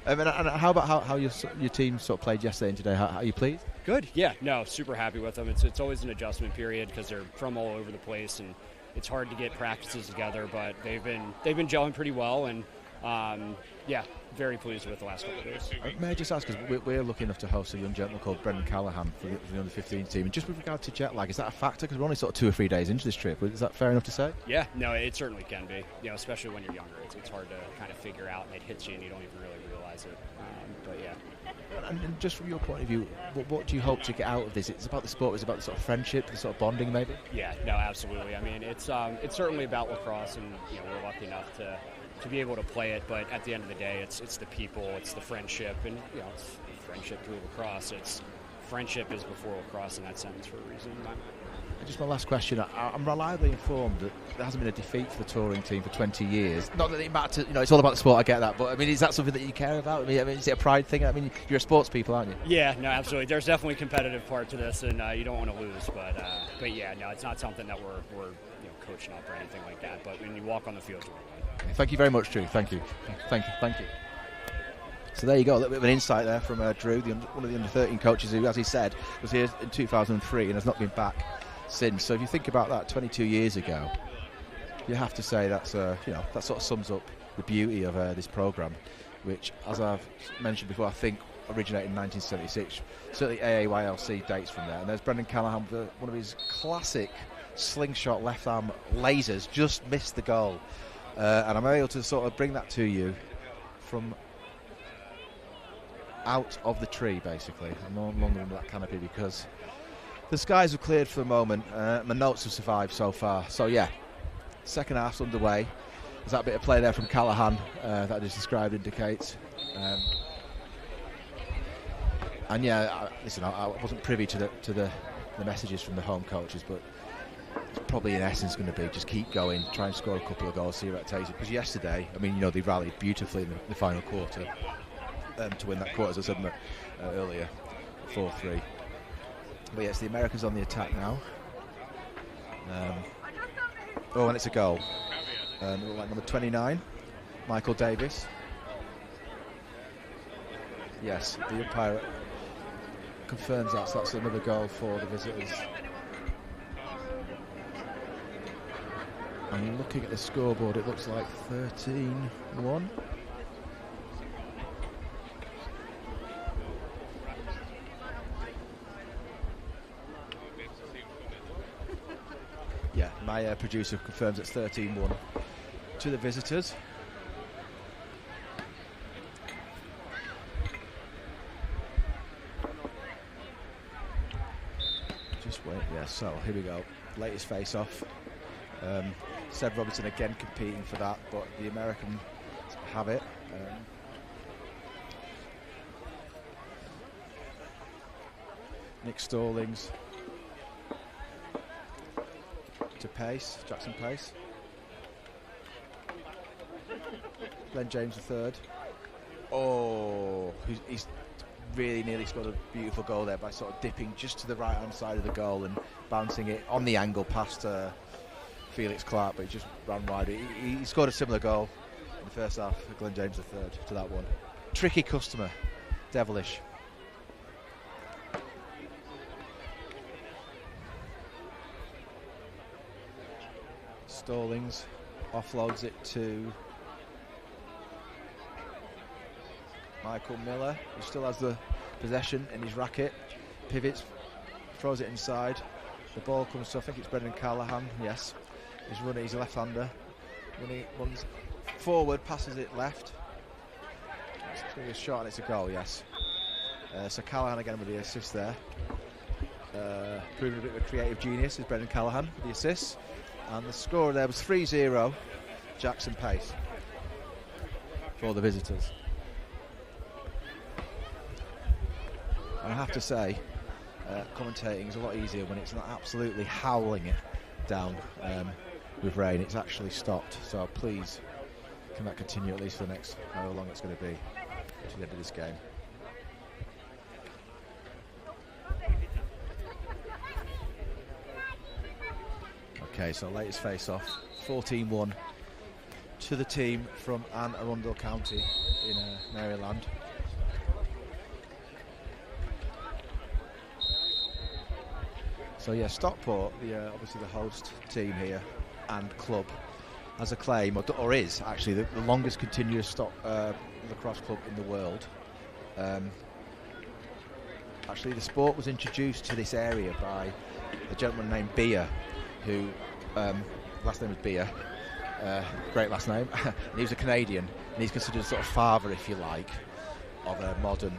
And how about how your team sort of played yesterday and today? How are you pleased? Good, yeah. No, super happy with them. It's always an adjustment period because they're from all over the place, and it's hard to get practices together, but they've been gelling pretty well, and very pleased with the last couple of days. May I just ask, because we're lucky enough to host a young gentleman called Brendan Callahan for the under-15 team, and just with regard to jet lag, is that a factor? Because we're only sort of 2 or 3 days into this trip. Is that fair enough to say? Yeah, no, it certainly can be. Especially when you're younger, it's hard to kind of figure out, and it hits you, and you don't even really realize it. But yeah. And just from your point of view, what do you hope to get out of this? It's about the sport, it's about the sort of friendship, the sort of bonding, maybe. Yeah, no, absolutely. I mean, it's certainly about lacrosse, and we're lucky enough to be able to play it, but at the end of the day, it's the people, it's the friendship, and friendship through lacrosse. It's friendship is before lacrosse in that sentence for a reason. Just my last question. I'm reliably informed that there hasn't been a defeat for the touring team for 20 years. Not that it matters, it's all about the sport, I get that. But, I mean, is that something that you care about? I mean, is it a pride thing? I mean, you're a sports people, aren't you? Yeah, no, absolutely. There's definitely a competitive part to this, and you don't want to lose. But yeah, no, it's not something that we're coaching up or anything like that. But when you walk on the field, you win. Thank you very much, Drew. Thank you. So there you go, a little bit of an insight there from Drew, one of the under-13 coaches who, as he said, was here in 2003 and has not been back since. So if you think about that 22 years ago, you have to say that's that sort of sums up the beauty of this programme, which, as I've mentioned before, I think originated in 1976. Certainly Aaylc dates from there. And there's Brendan Callahan with one of his classic slingshot left-arm lasers, just missed the goal. And I'm able to sort of bring that to you from out of the tree, basically. I'm no longer under that canopy because the skies have cleared for the moment. My notes have survived so far. So yeah, second half's underway. There's that bit of play there from Callahan that I just described indicates. And yeah, listen, I wasn't privy to the messages from the home coaches, but it's probably in essence going to be just keep going, try and score a couple of goals, see where it takes you. Because yesterday, I mean, they rallied beautifully in the final quarter to win that quarter, as I said earlier, 4-3. But yes, the Americans on the attack now. And it's a goal. Number 29, Michael Davis. Yes, the umpire confirms that, so that's another goal for the visitors. And looking at the scoreboard, it looks like 13-1. Yeah, my producer confirms it's 13-1 to the visitors. Just wait, yeah, so here we go. Latest face-off. Seb Robertson again competing for that, but the Americans have it. Nick Stallings to Pace, Jackson Pace. Glenn James III. Oh, he's really nearly scored a beautiful goal there by sort of dipping just to the right hand side of the goal and bouncing it on the angle past Felix Clark, but he just ran wide. He scored a similar goal in the first half, Glenn James III, to that one. Tricky customer, devilish. Stallings offloads it to Michael Miller, who still has the possession in his racket. Pivots, throws it inside. The ball comes to, I think it's Brendan Callahan, yes. He's running, he's a left-hander. When he runs forward, passes it left. It's going to be a shot and it's a goal, yes. So Callahan again with the assist there. Proving a bit of a creative genius is Brendan Callahan with the assist. And the score there was 3-0, Jackson Pace for the visitors. And I have to say, commentating is a lot easier when it's not absolutely howling it down with rain. It's actually stopped, so please can that continue at least for the next however long it's going to be to the end of this game. Okay, so latest face-off, 14-1 to the team from Anne Arundel County in Maryland. So yeah, Stockport, obviously the host team here and club, has a claim, or is actually the longest continuous lacrosse club in the world. Actually, the sport was introduced to this area by a gentleman named Beer, who last name was Beer, great last name. And he was a Canadian, and he's considered sort of father, if you like, of a modern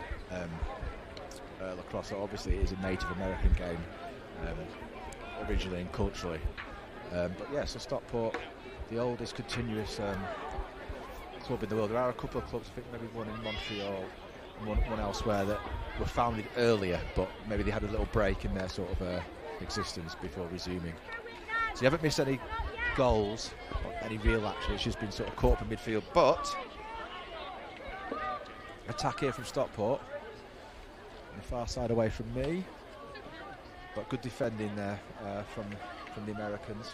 lacrosse. So obviously it is a Native American game originally and culturally. But yeah, so Stockport, the oldest continuous club in the world. There are a couple of clubs, I think maybe one in Montreal one elsewhere that were founded earlier, but maybe they had a little break in their sort of existence before resuming. So you haven't missed any goals, or any real action. It's just been sort of caught up in midfield. But attack here from Stockport, on the far side away from me. But good defending there from the Americans.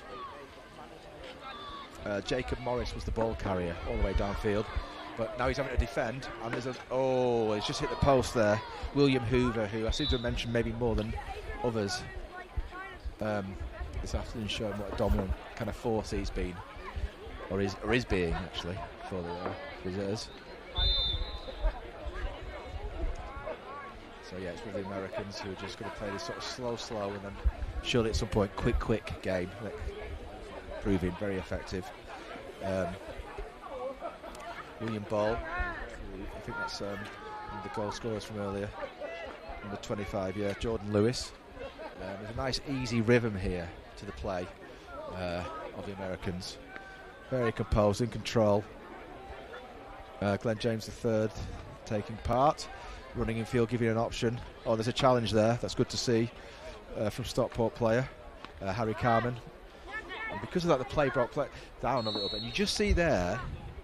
Jacob Morris was the ball carrier all the way downfield, but now he's having to defend, and there's he's just hit the post there. William Hoover, who I seem to have mentioned maybe more than others this afternoon, showing what a dominant kind of force he's been, or is being actually, for the visitors. So yeah, it's with the Americans who are just going to play this sort of slow, and then surely at some point quick game, proving very effective. William Ball, I think that's one of the goal scorers from earlier, number 25, yeah, Jordan Lewis. There's a nice easy rhythm here to the play of the Americans. Very composed, in control. Glenn James III taking part, running in field, giving an option. Oh, there's a challenge there, that's good to see from Stockport player, Harry Carman. And because of that, the play brought play down a little bit. And you just see there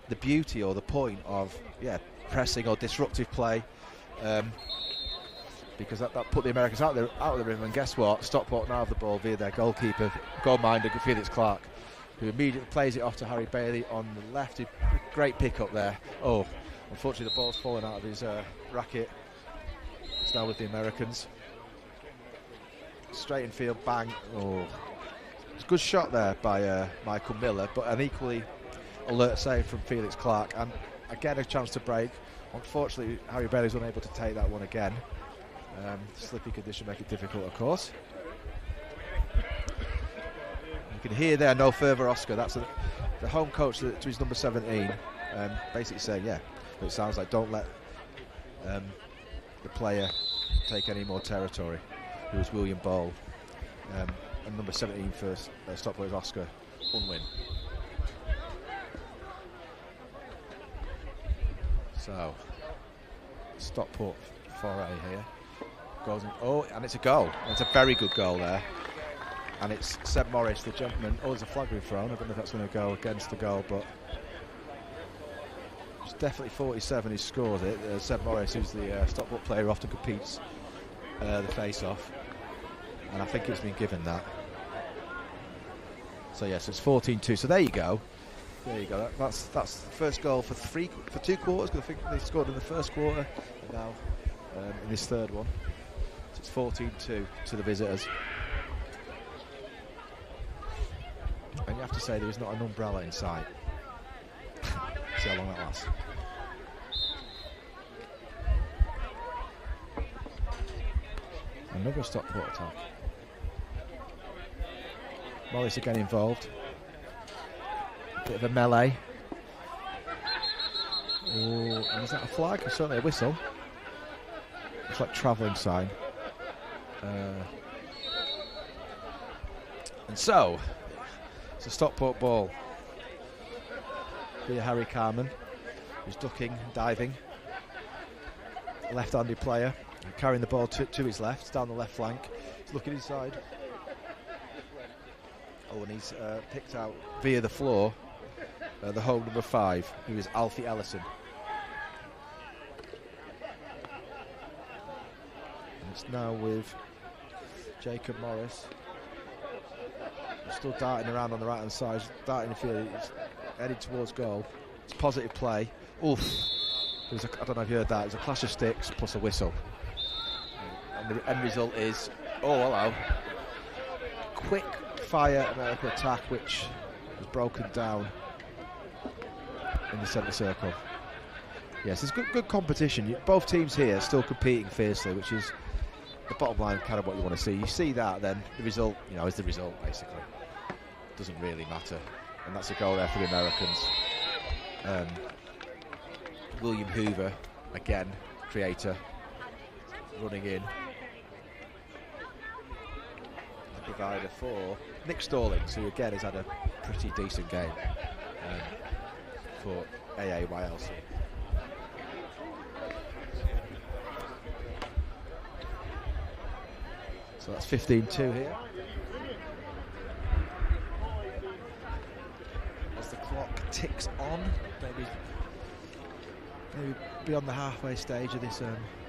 the beauty or the point of pressing or disruptive play, because that put the Americans out of the rhythm. And guess what? Stockport now have the ball via their goalkeeper, goalminder Felix Clark, who immediately plays it off to Harry Bailey on the left. Great pick up there. Oh, unfortunately the ball's fallen out of his racket. It's now with the Americans. Straight in field, bang. Oh, it's a good shot there by Michael Miller, but an equally alert save from Felix Clark, and again a chance to break. Unfortunately, Harry Bailey's unable to take that one again. Slippy condition make it difficult, of course. You can hear there, no further Oscar. That's the home coach to his number 17, basically saying, but it sounds like don't let the player take any more territory. It was William Ball, and number 17 for Stockport is Oscar Unwin. So Stockport foray here goes in, and it's a goal. It's a very good goal there, and it's Seb Morris, the gentleman. There's a flag being thrown. I don't know if that's going to go against the goal, but it's definitely 47 who scores it. Seb Morris, who's the Stockport player who often competes the face-off, and I think it's been given that. So yes, it's 14-2. So there you go. That's the first goal for 2 quarters, because I think they scored in the first quarter, and now in this third one. So it's 14-2 to the visitors. And you have to say there is not an umbrella in sight. See how long that lasts. Another Stockport attack. Morris again involved. Bit of a melee. Oh, and is that a flag? It's certainly a whistle. It's like travelling sign. And so, it's a Stockport ball. Via Harry Carman, who's ducking, diving. Left-handed player, carrying the ball to his left, down the left flank. He's looking inside. Oh, and he's picked out via the floor the home number 5, who is Alfie Ellison. And it's now with Jacob Morris. He's still darting around on the right-hand side, darting the field. He's headed towards goal. It's positive play. Oof. I don't know if you heard that. It was a clash of sticks plus a whistle. And the end result is, hello. Quick fire American attack, which was broken down in the centre circle. Yes, it's good competition. Both teams here still competing fiercely, which is the bottom line, kind of what you want to see. You see that, then the result, is the result, basically. Doesn't really matter. And that's a goal there for the Americans. William Hoover, again, creator, running in. The provider for Nick Stallings, who again has had a pretty decent game for Aaylc. So that's 15-2 here. As the clock ticks on, maybe beyond the halfway stage of this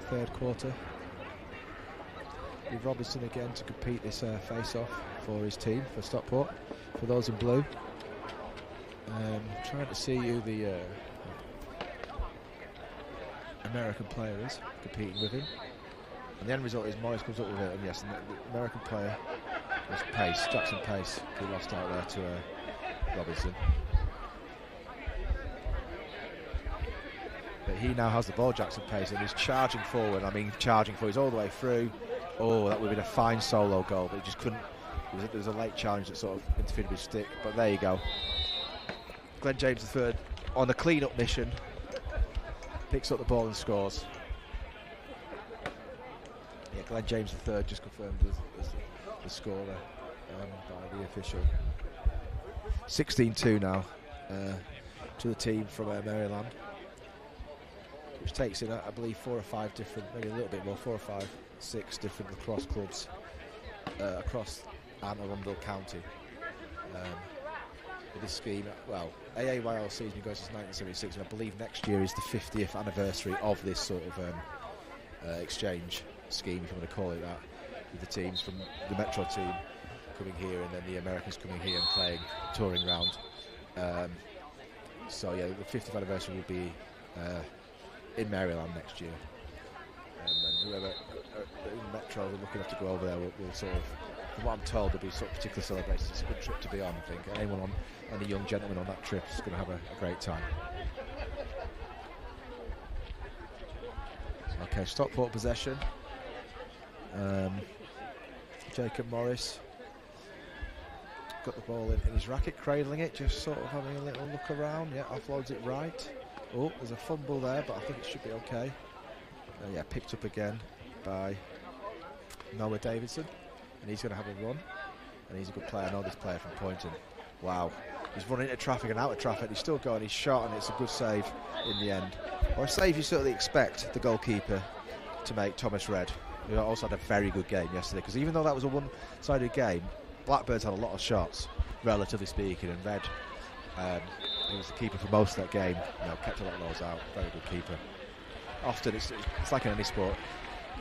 third quarter. With Robinson again to compete this face-off for his team, for Stockport, for those in blue. Trying to see who the American player is competing with him. And the end result is Morris comes up with it, and yes, the American player was Pace, Jackson Pace, who lost out there to Robinson. But he now has the ball, Jackson Pace, and he's charging forward. I mean, charging forward, he's all the way through. Oh, that would have been a fine solo goal, but he just couldn't. There was a late challenge that sort of interfered with his stick, but there you go. Glenn James III on a clean-up mission, picks up the ball and scores. Yeah, Glenn James III just confirmed as the scorer by the official. 16-2 now to the team from Maryland, which takes in, I believe, 4 or 5 different, maybe a little bit more, 4 or 5, 6 different lacrosse clubs across Anne Arundel County. With this scheme, well, Aaylc has been going since 1976, and I believe next year is the 50th anniversary of this sort of exchange scheme, if you want to call it that, with the teams from the Metro team coming here and then the Americans coming here and playing, touring round. So yeah, the 50th anniversary will be in Maryland next year. And whoever in Metro are looking to have to go over there will sort of, from what I'm told, there'll be sort of particular celebrations. It's a good trip to be on, I think. Any young gentleman on that trip is going to have a great time. Okay, Stockport possession. Jacob Morris got the ball in his racket, cradling it, just sort of having a little look around. Yeah, offloads it right. Oh, there's a fumble there, but I think it should be okay. Yeah, picked up again by Noah Davidson, and he's going to have a run, and he's a good player. I know this player from Poynton. Wow, he's running into traffic and out of traffic. He's still going, he's shot, and it's a good save in the end. Or a save you certainly expect the goalkeeper to make, Thomas Red, who also had a very good game yesterday, because even though that was a one-sided game, Blackbirds had a lot of shots, relatively speaking, and Red, he was the keeper for most of that game, kept a lot of those out. Very good keeper. Often it's like in any sport,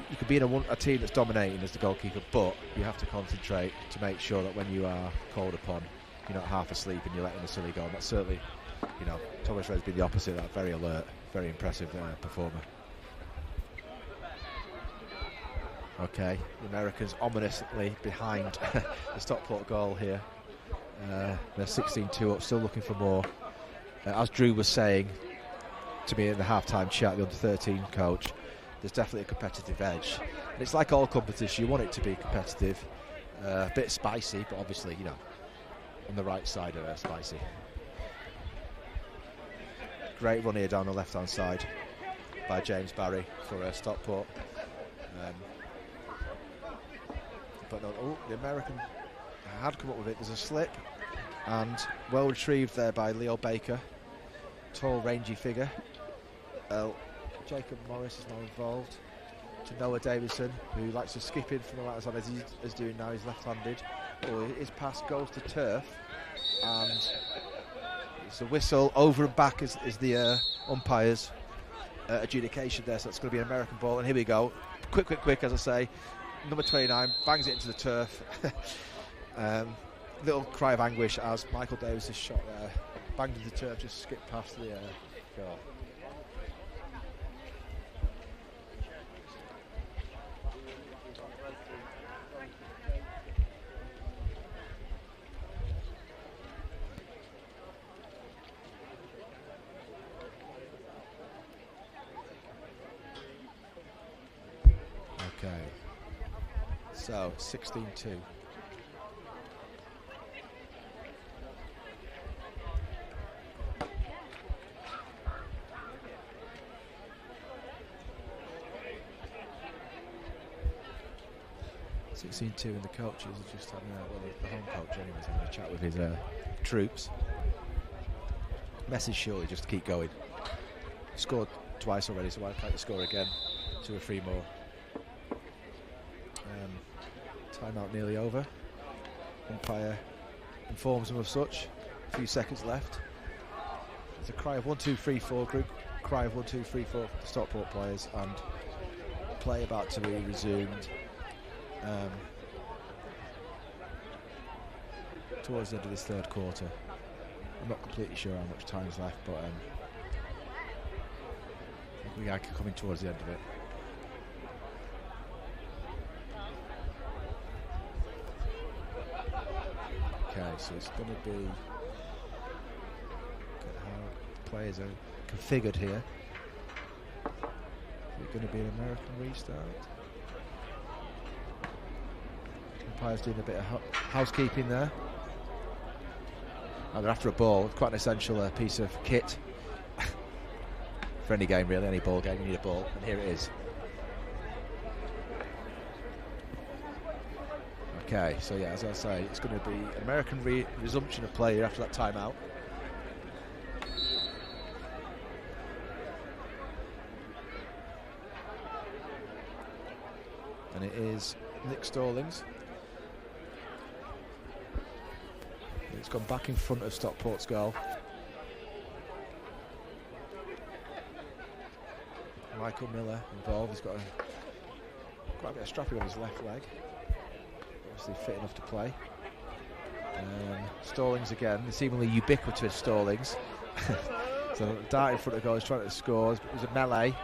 you could be in a team that's dominating as the goalkeeper, but you have to concentrate to make sure that when you are called upon, you're not half asleep and you're letting a silly goal. And that's certainly, Thomas Red's been the opposite of that. Very alert, very impressive performer. Okay, the Americans ominously behind the Stockport goal here. They're 16-2 up, still looking for more. As Drew was saying to me in the half-time chat, the under-13 coach, there's definitely a competitive edge. And it's like all competition, you want it to be competitive, a bit spicy, but obviously, on the right side of spicy. Great run here down the left-hand side by James Barry for Stockport. But no, the American had come up with it. There's a slip, and well retrieved there by Leo Baker. Tall, rangy figure. Jacob Morris is now involved. To Noah Davidson, who likes to skip in from the right side as he's doing now. He's left-handed. His pass goes to turf, and it's a whistle over and back is the umpire's adjudication there. So it's going to be an American ball, and here we go. Quick, as I say. Number 29 bangs it into the turf. Little cry of anguish as Michael Davis' shot there banged into the turf, just skipped past the goal. Okay, so 16-2. And the coaches are just having the home coach anyway, is having a chat with his troops. Message surely just to keep going. Scored twice already, so why can't you score again? 2 or 3 more. Timeout nearly over. Umpire informs them of such. A few seconds left. There's a cry of 1, 2, 3, 4. Group cry of 1, 2, 3, 4 for the Stockport players, and play about to be resumed towards the end of this third quarter. I'm not completely sure how much time's left, but I think we are coming towards the end of it. Okay, so it's going to be, look at how players are configured here. Is it going to be an American restart? Umpire's doing a bit of housekeeping there. And they're after a ball, quite an essential piece of kit for any game really, any ball game, you need a ball, and here it is. Okay, so yeah, as I say, it's going to be an American resumption of play after that timeout. And it is Nick Stallings. It's gone back in front of Stockport's goal. Michael Miller involved. He's got quite a bit of strapping on his left leg. Obviously fit enough to play. Stallings again, the seemingly ubiquitous Stallings. So dart in front of goal, he's trying to score. It was a melee.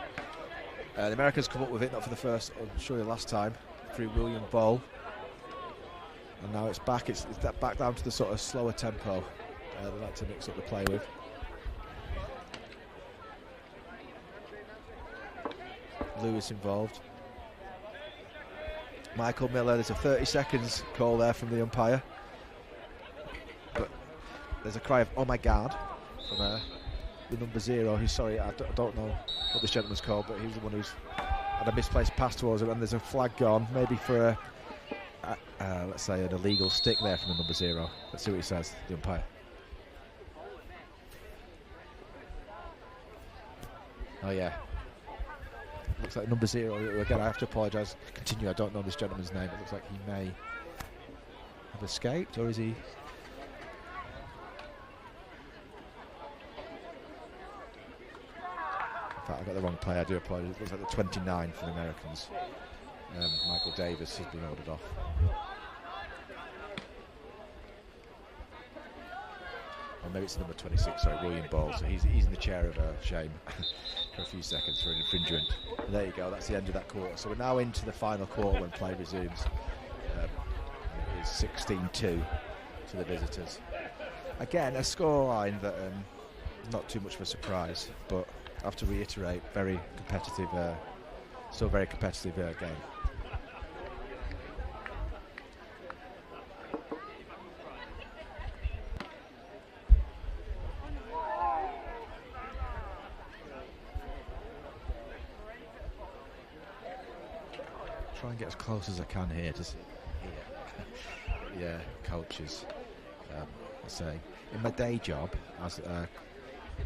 The Americans come up with it, not for the first, I'm sure the last time, through William Bowl. And now it's back. It's that back down to the sort of slower tempo they like to mix up the play with. Lewis involved. Michael Miller. There's a 30 seconds call there from the umpire, but there's a cry of "Oh my God" from the number 0. Who's sorry, I don't know what this gentleman's called, but he was the one who's had a misplaced pass towards him, and there's a flag gone, maybe for a let's say an illegal stick there from the number 0. Let's see what he says, the umpire. Oh yeah, looks like number 0 again. I have to apologise, continue, I don't know this gentleman's name. It looks like he may have escaped, or is he? In fact, I got the wrong player, I do apologise. It looks like the 29 for the Americans. Michael Davis has been ordered off. Or maybe it's number 26, sorry, William Ball. So he's in the chair of shame for a few seconds for an infringement. And there you go, that's the end of that quarter. So we're now into the final quarter when play resumes. It is 16-2 to the visitors. Again, a scoreline that not too much of a surprise, but I have to reiterate, very competitive, still very competitive game. Try and get as close as I can here to see yeah, coaches. I say, in my day job as a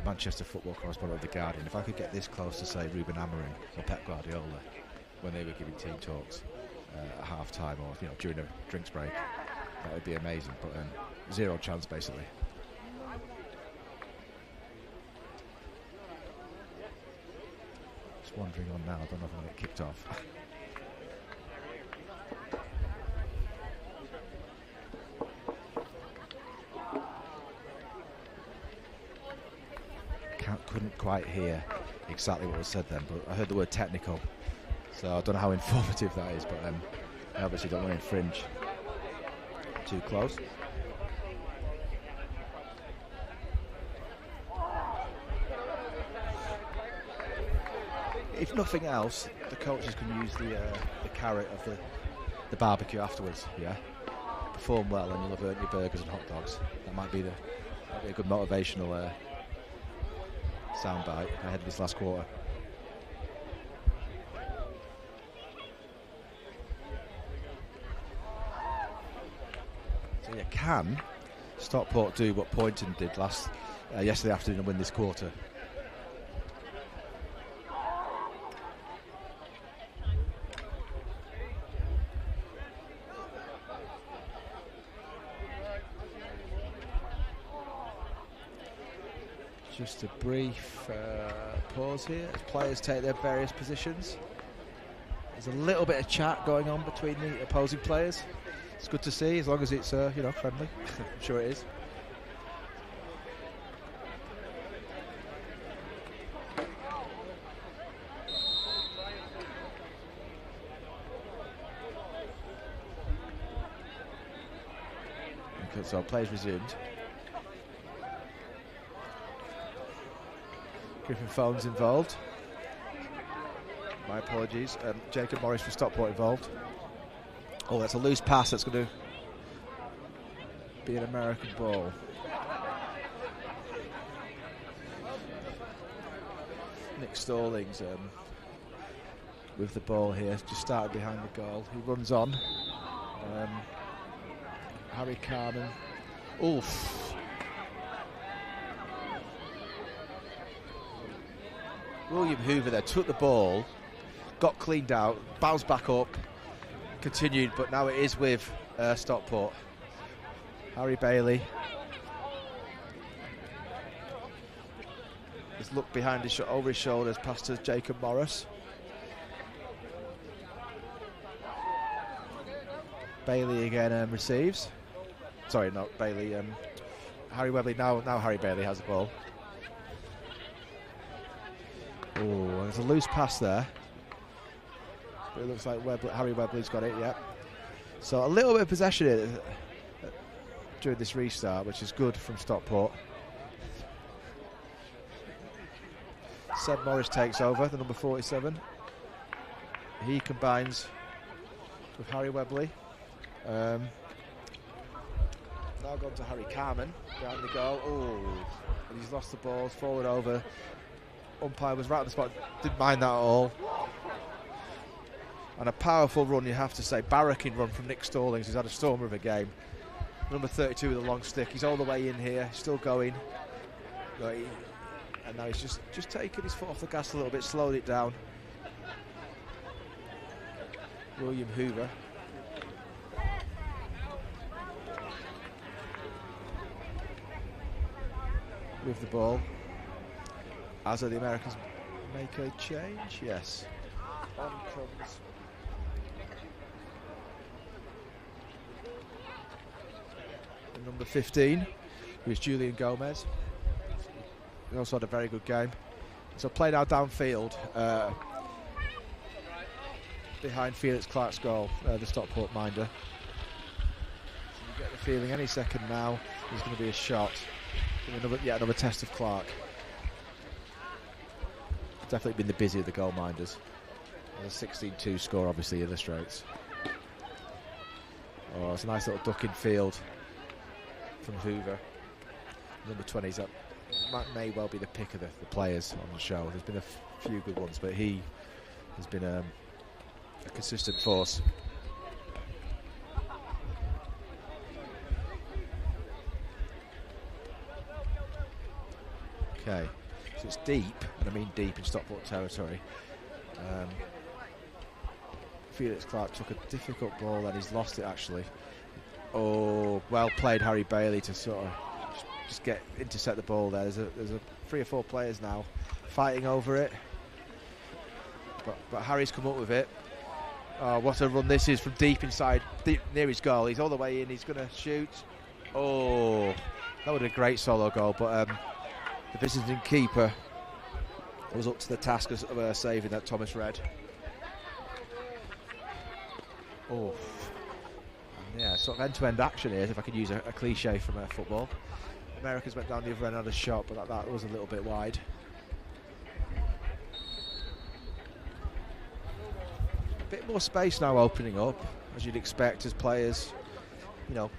Manchester football correspondent of The Guardian, if I could get this close to, say, Ruben Amorim or Pep Guardiola when they were giving team talks at half-time or during a drinks break, that would be amazing, but zero chance basically. Just wandering on now, I don't know if I'm going to get kicked off. Couldn't quite hear exactly what was said then, but I heard the word technical, so I don't know how informative that is, but I obviously don't want to infringe too close. If nothing else, the coaches can use the carrot of the barbecue afterwards. Yeah, perform well and you'll have earned your burgers and hot dogs. That might be a good motivational soundbite ahead of this last quarter. So can Stockport do what Poynton did yesterday afternoon and win this quarter? Just a brief pause here as players take their various positions. There's a little bit of chat going on between the opposing players. It's good to see, as long as it's you know, friendly. I'm sure it is. Okay, so players resumed. Griffin Phone's involved. My apologies. Jacob Morris for Stockport involved. Oh, that's a loose pass. That's going to be an American ball. Nick Stallings with the ball here. Just started behind the goal. He runs on. Harry Carmen. Oof. William Hoover there took the ball, got cleaned out, bounced back up, continued, but now it is with Stockport. Harry Bailey has looked behind his over his shoulders, past to Jacob Morris. Bailey again receives. Sorry, not Bailey. Harry Webley now Harry Bailey has the ball. Oh, there's a loose pass there. But it looks like Harry Webley's got it, yeah. So a little bit of possession here during this restart, which is good from Stockport. Seb Morris takes over, the number 47. He combines with Harry Webley. Now gone to Harry Carmen, behind the goal. Oh, and he's lost the ball, forward over. Umpire was right on the spot, didn't mind that at all. And a powerful run, you have to say, barracking run from Nick Stallings, who's had a stormer of a game. Number 32 with a long stick, he's all the way in here, still going. And now he's just taken his foot off the gas a little bit, slowed it down. William Hoover. With the ball. As are the Americans make a change? Yes. On comes the number 15, who is Julian Gomez. He also had a very good game. So played out downfield behind Felix Clark's goal, the Stockport minder. So you get the feeling any second now there's going to be a shot. Another test of Clark. Definitely been the busy of the goal minders. The 16-2 score obviously illustrates. Oh, it's a nice little duck in field from Hoover. Number 20's up. May well be the pick of the players on the show. There's been a few good ones, but he has been a consistent force. Okay, so it's deep, and I mean deep in Stockport territory. Felix Clark took a difficult ball and he's lost it actually. Oh, well played Harry Bailey to sort of just intercept the ball there. There's a 3 or 4 players now fighting over it, but Harry's come up with it. Oh, what a run this is from deep inside, deep near his goal. He's all the way in, he's going to shoot. Oh, that would have been a great solo goal, but the visiting keeper was up to the task of saving that, Thomas Red. Oh, yeah, sort of end-to-end action here, if I could use a cliche from football. Americans went down the other end and had a shot, but that was a little bit wide. A bit more space now opening up, as you'd expect, as players, you know,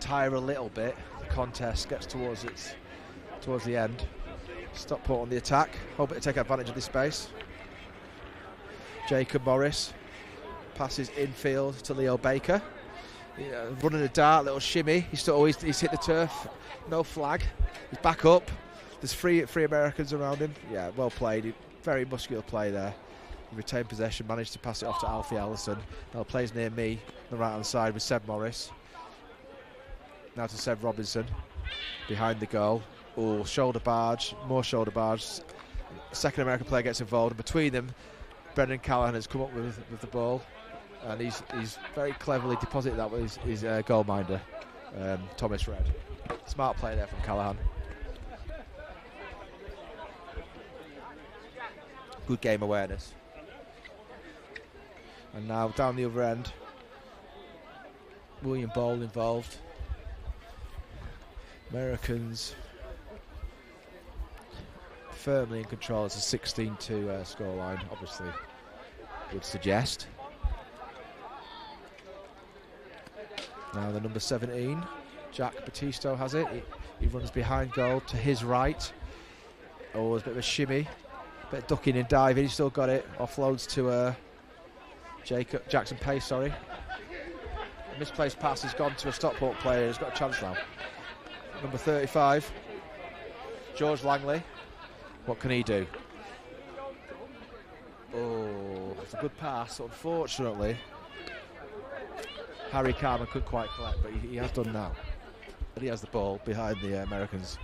tire a little bit. The contest gets towards the end. Stockport on the attack, hoping to take advantage of this space. Jacob Morris passes infield to Leo Baker. Running a dart, little shimmy. He's hit the turf, no flag. He's back up. There's three Americans around him. Yeah, well played. Very muscular play there. He retained possession, managed to pass it off to Alfie Allison. Now plays near me on the right hand side with Seb Morris. Now to Seb Robinson behind the goal. Oh, shoulder barge, more shoulder barge. Second American player gets involved, and between them, Brendan Callahan has come up with the ball, and he's very cleverly deposited that with his goalminder, Thomas Red. Smart play there from Callahan. Good game awareness. And now down the other end, William Ball involved. Americans firmly in control. It's a 16-2 scoreline, obviously, would suggest. Now the number 17, Jack Battisto has it. He runs behind goal to his right. Oh, there's a bit of a shimmy. A bit of ducking and diving. He's still got it. Offloads to Jackson Pace, sorry. A misplaced pass has gone to a Stockport player. He's got a chance now. Number 35, George Langley. What can he do? Oh, it's a good pass. Unfortunately, Harry Carman couldn't quite collect, but he has done now. But he has the ball behind the Americans'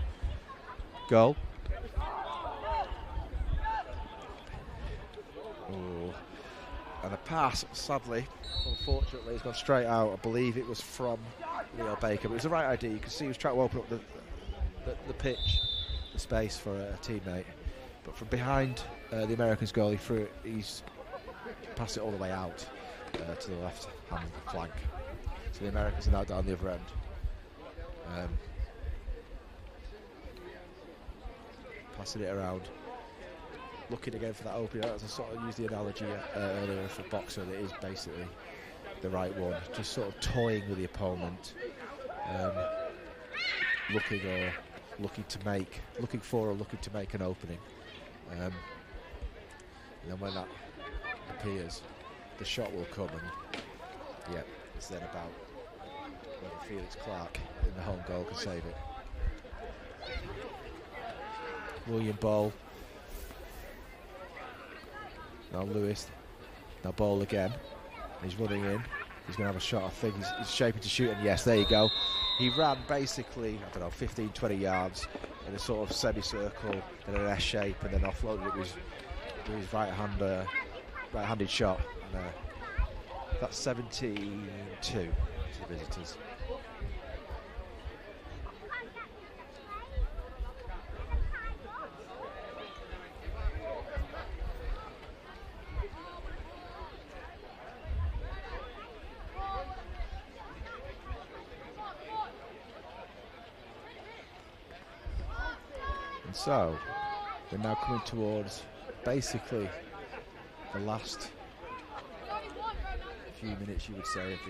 goal. Oh, and a pass, sadly, unfortunately, has gone straight out. I believe it was from Leo Baker, but it was the right idea. You can see he was trying to open up the pitch, the space for a teammate. But from behind the Americans' goal, he's passed it all the way out to the left-hand flank. So the Americans are now down the other end. Passing it around. Looking again for that opening. As I sort of used the analogy earlier for boxer, that is basically the right one. Just sort of toying with the opponent. Looking for or looking to make an opening. And then when that appears, the shot will come, and yeah, it's then about whether Felix Clark in the home goal can save it. William Ball. Now Lewis. Now Ball again. He's running in. He's going to have a shot. I think he's shaping to shoot, and yes, there you go. He ran basically, I don't know, 15, 20 yards in a sort of semicircle in an S shape, and then offloaded it with his right-handed shot. And, that's 17-2 to the visitors. So, we're now coming towards basically the last few minutes, you would say, of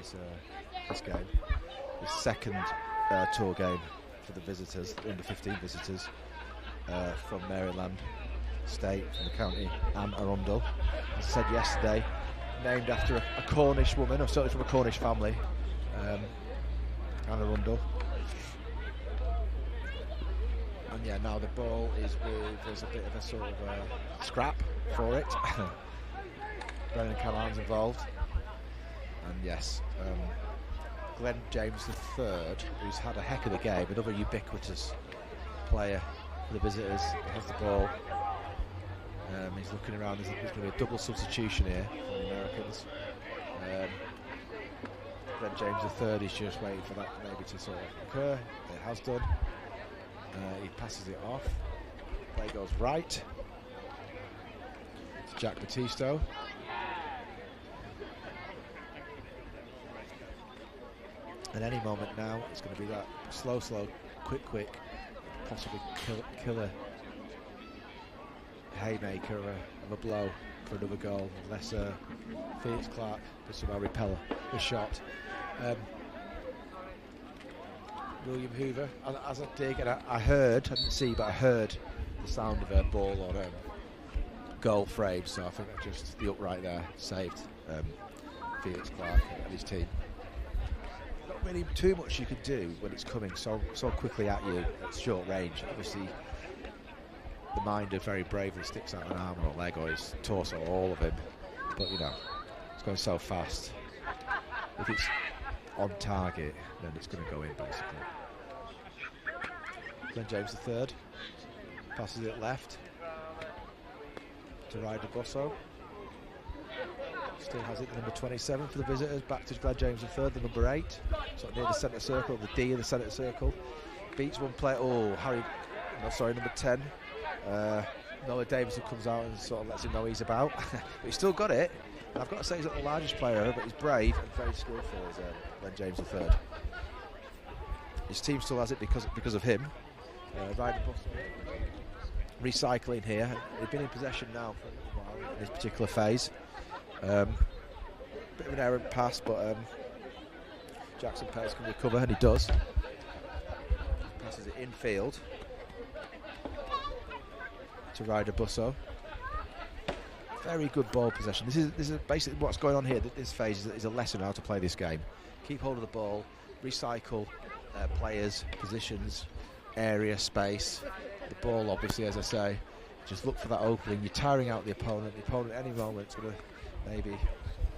this game. The second tour game for the visitors, the under 15 visitors from Maryland State, from the county Anne Arundel. As I said yesterday, named after a Cornish woman, or certainly from a Cornish family, Anne Arundel. And yeah, now the ball is there's a bit of a sort of scrap for it. Brendan Callahan's involved. And yes, Glenn James III, who's had a heck of a game, another ubiquitous player for the visitors, has the ball. He's looking around, there's going to be a double substitution here for the Americans. Glenn James III is just waiting for that maybe to sort of occur. It has done. He passes it off. Play goes right to Jack Battisto. At any moment now, it's going to be that slow, quick, possibly killer haymaker of a blow for another goal, unless Felix Clark can somehow repel the shot. William Hoover, as I dig, and I heard, I didn't see, but I heard the sound of a ball on goal frame, so I think that just the upright there saved Felix Clark and his team. Not really too much you can do when it's coming so quickly at you at short range. Obviously, the minder very bravely sticks out an arm or a leg or his torso, or all of him, but you know, it's going so fast. If it's on target, then it's going to go in basically. Glenn James III passes it left to Ryder Busso. Still has it, the number 27 for the visitors. Back to Glenn James III, the number 8. Sort of near the centre circle, the D of the centre circle. Beats one player. Oh, number 10. Noah Davison comes out and sort of lets him know he's about. But he's still got it. And I've got to say he's not the largest player ever, but he's brave and very skillful as Glenn James III. His team still has it because of him. Ryder Busso recycling here. They've been in possession now for a while in this particular phase. Bit of an errant pass, but Jackson Pace can recover, and he does. Passes it infield to Ryder Busso. Very good ball possession. This is basically what's going on here. This phase is a lesson on how to play this game. Keep hold of the ball, recycle players, positions, area, space. The ball, obviously, as I say, just look for that opening. You're tiring out the opponent. The opponent at any moment is going to maybe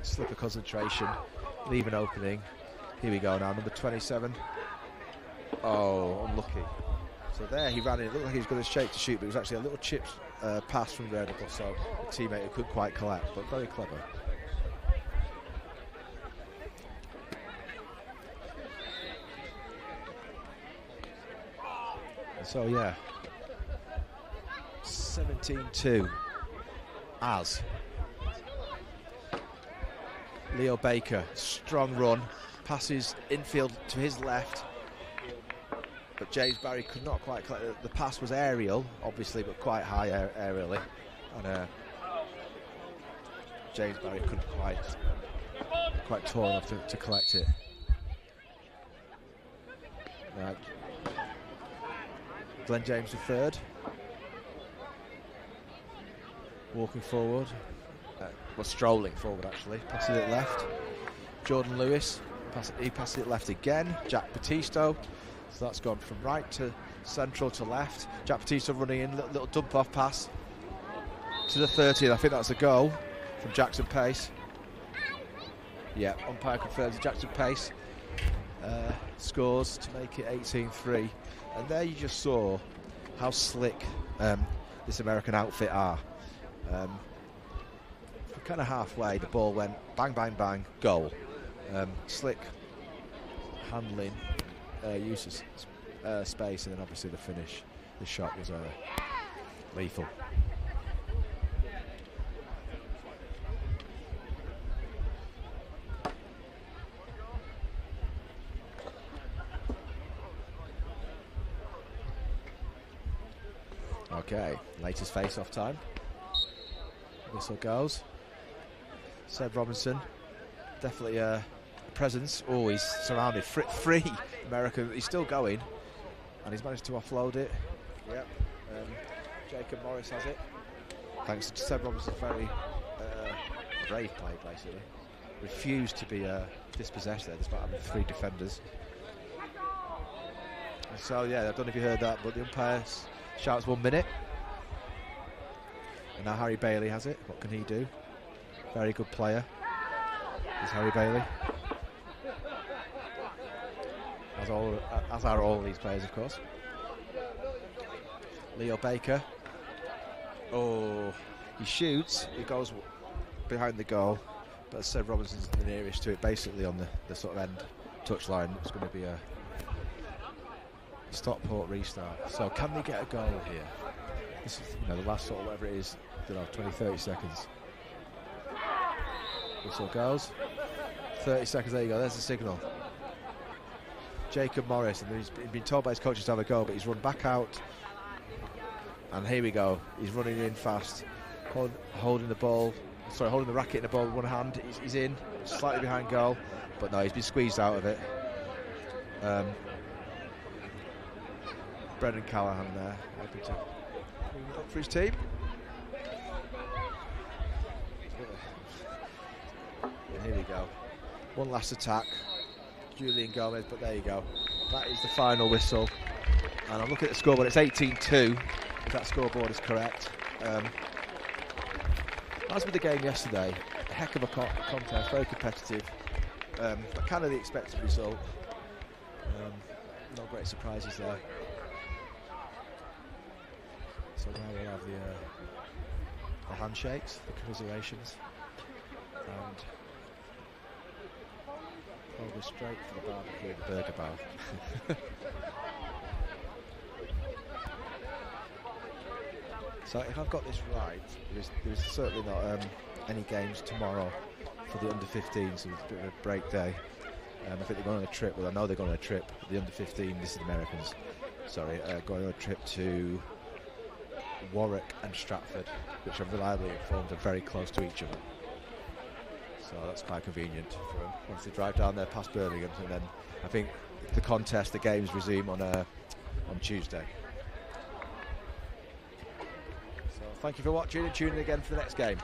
slip a concentration, leave an opening. Here we go now, number 27. Oh, unlucky. So there he ran in. It looked like he was going to shape to shoot, but it was actually a little chipped pass from Ryder Busso, a teammate who couldn't quite collect, but very clever. And so yeah, 17-2 as Leo Baker, strong run, passes infield to his left, but James Barry could not quite collect it. The pass was aerial, obviously, but quite high aerially, and James Barry couldn't quite tall enough to collect it. Glenn James III walking forward, strolling forward actually, passes it left. Jordan Lewis, he passes it left again. Jack Batisto, so that's gone from right to central to left. Jack Batisto running in, little dump off pass to the 30th. I think that's a goal from Jackson Pace. Yeah, umpire confirms Jackson Pace scores to make it 18-3. And there you just saw how slick this American outfit are. Kind of halfway, the ball went bang, bang, bang, goal. Slick handling, use of space, and then obviously the finish. The shot was lethal. Okay, latest face-off time. Whistle goes. Seb Robinson, definitely a presence. Oh, he's surrounded. Free America. He's still going, and he's managed to offload it. Yep. Jacob Morris has it. Thanks to Seb Robinson's very brave play, basically. Refused to be dispossessed there, despite having 3 defenders. And so, yeah, I don't know if you heard that, but the umpire shouts 1 minute. And now Harry Bailey has it. What can he do? Very good player is Harry Bailey. As are all these players, of course. Leo Baker. Oh, he shoots. He goes behind the goal. But Seb Robinson's the nearest to it, basically on the sort of end touchline. It's going to be a Stockport restart. So can they get a goal here? This is, the last sort of whatever it is, 20-30 seconds. Whistle goes. 30 seconds, there you go, there's the signal. Jacob Morris, and he's been told by his coaches to have a go, but he's run back out. And here we go, he's running in fast. Holding the racket in the ball with one hand. He's in, slightly behind goal, but no, he's been squeezed out of it. Brendan Callahan there, happy to bring it up for his team. And here we go. One last attack. Julian Gomez, but there you go. That is the final whistle. And I'm looking at the scoreboard, it's 18-2, if that scoreboard is correct. As with the game yesterday, a heck of a contest, very competitive, but kind of the expected result. No great surprises there. So now we'll have the handshakes, the commiserations, and we'll go straight for the barbecue and the burger bar. So if I've got this right, there is certainly not any games tomorrow for the under-15s, so it's a bit of a break day. I think they're going on a trip. Well, I know they're going on a trip. The under-15, this is the Americans. Sorry, going on a trip to Warwick and Stratford, which I'm reliably informed are very close to each other. So that's quite convenient for them once they drive down there past Birmingham, and then I think the games resume on Tuesday. So thank you for watching and tune in again for the next game.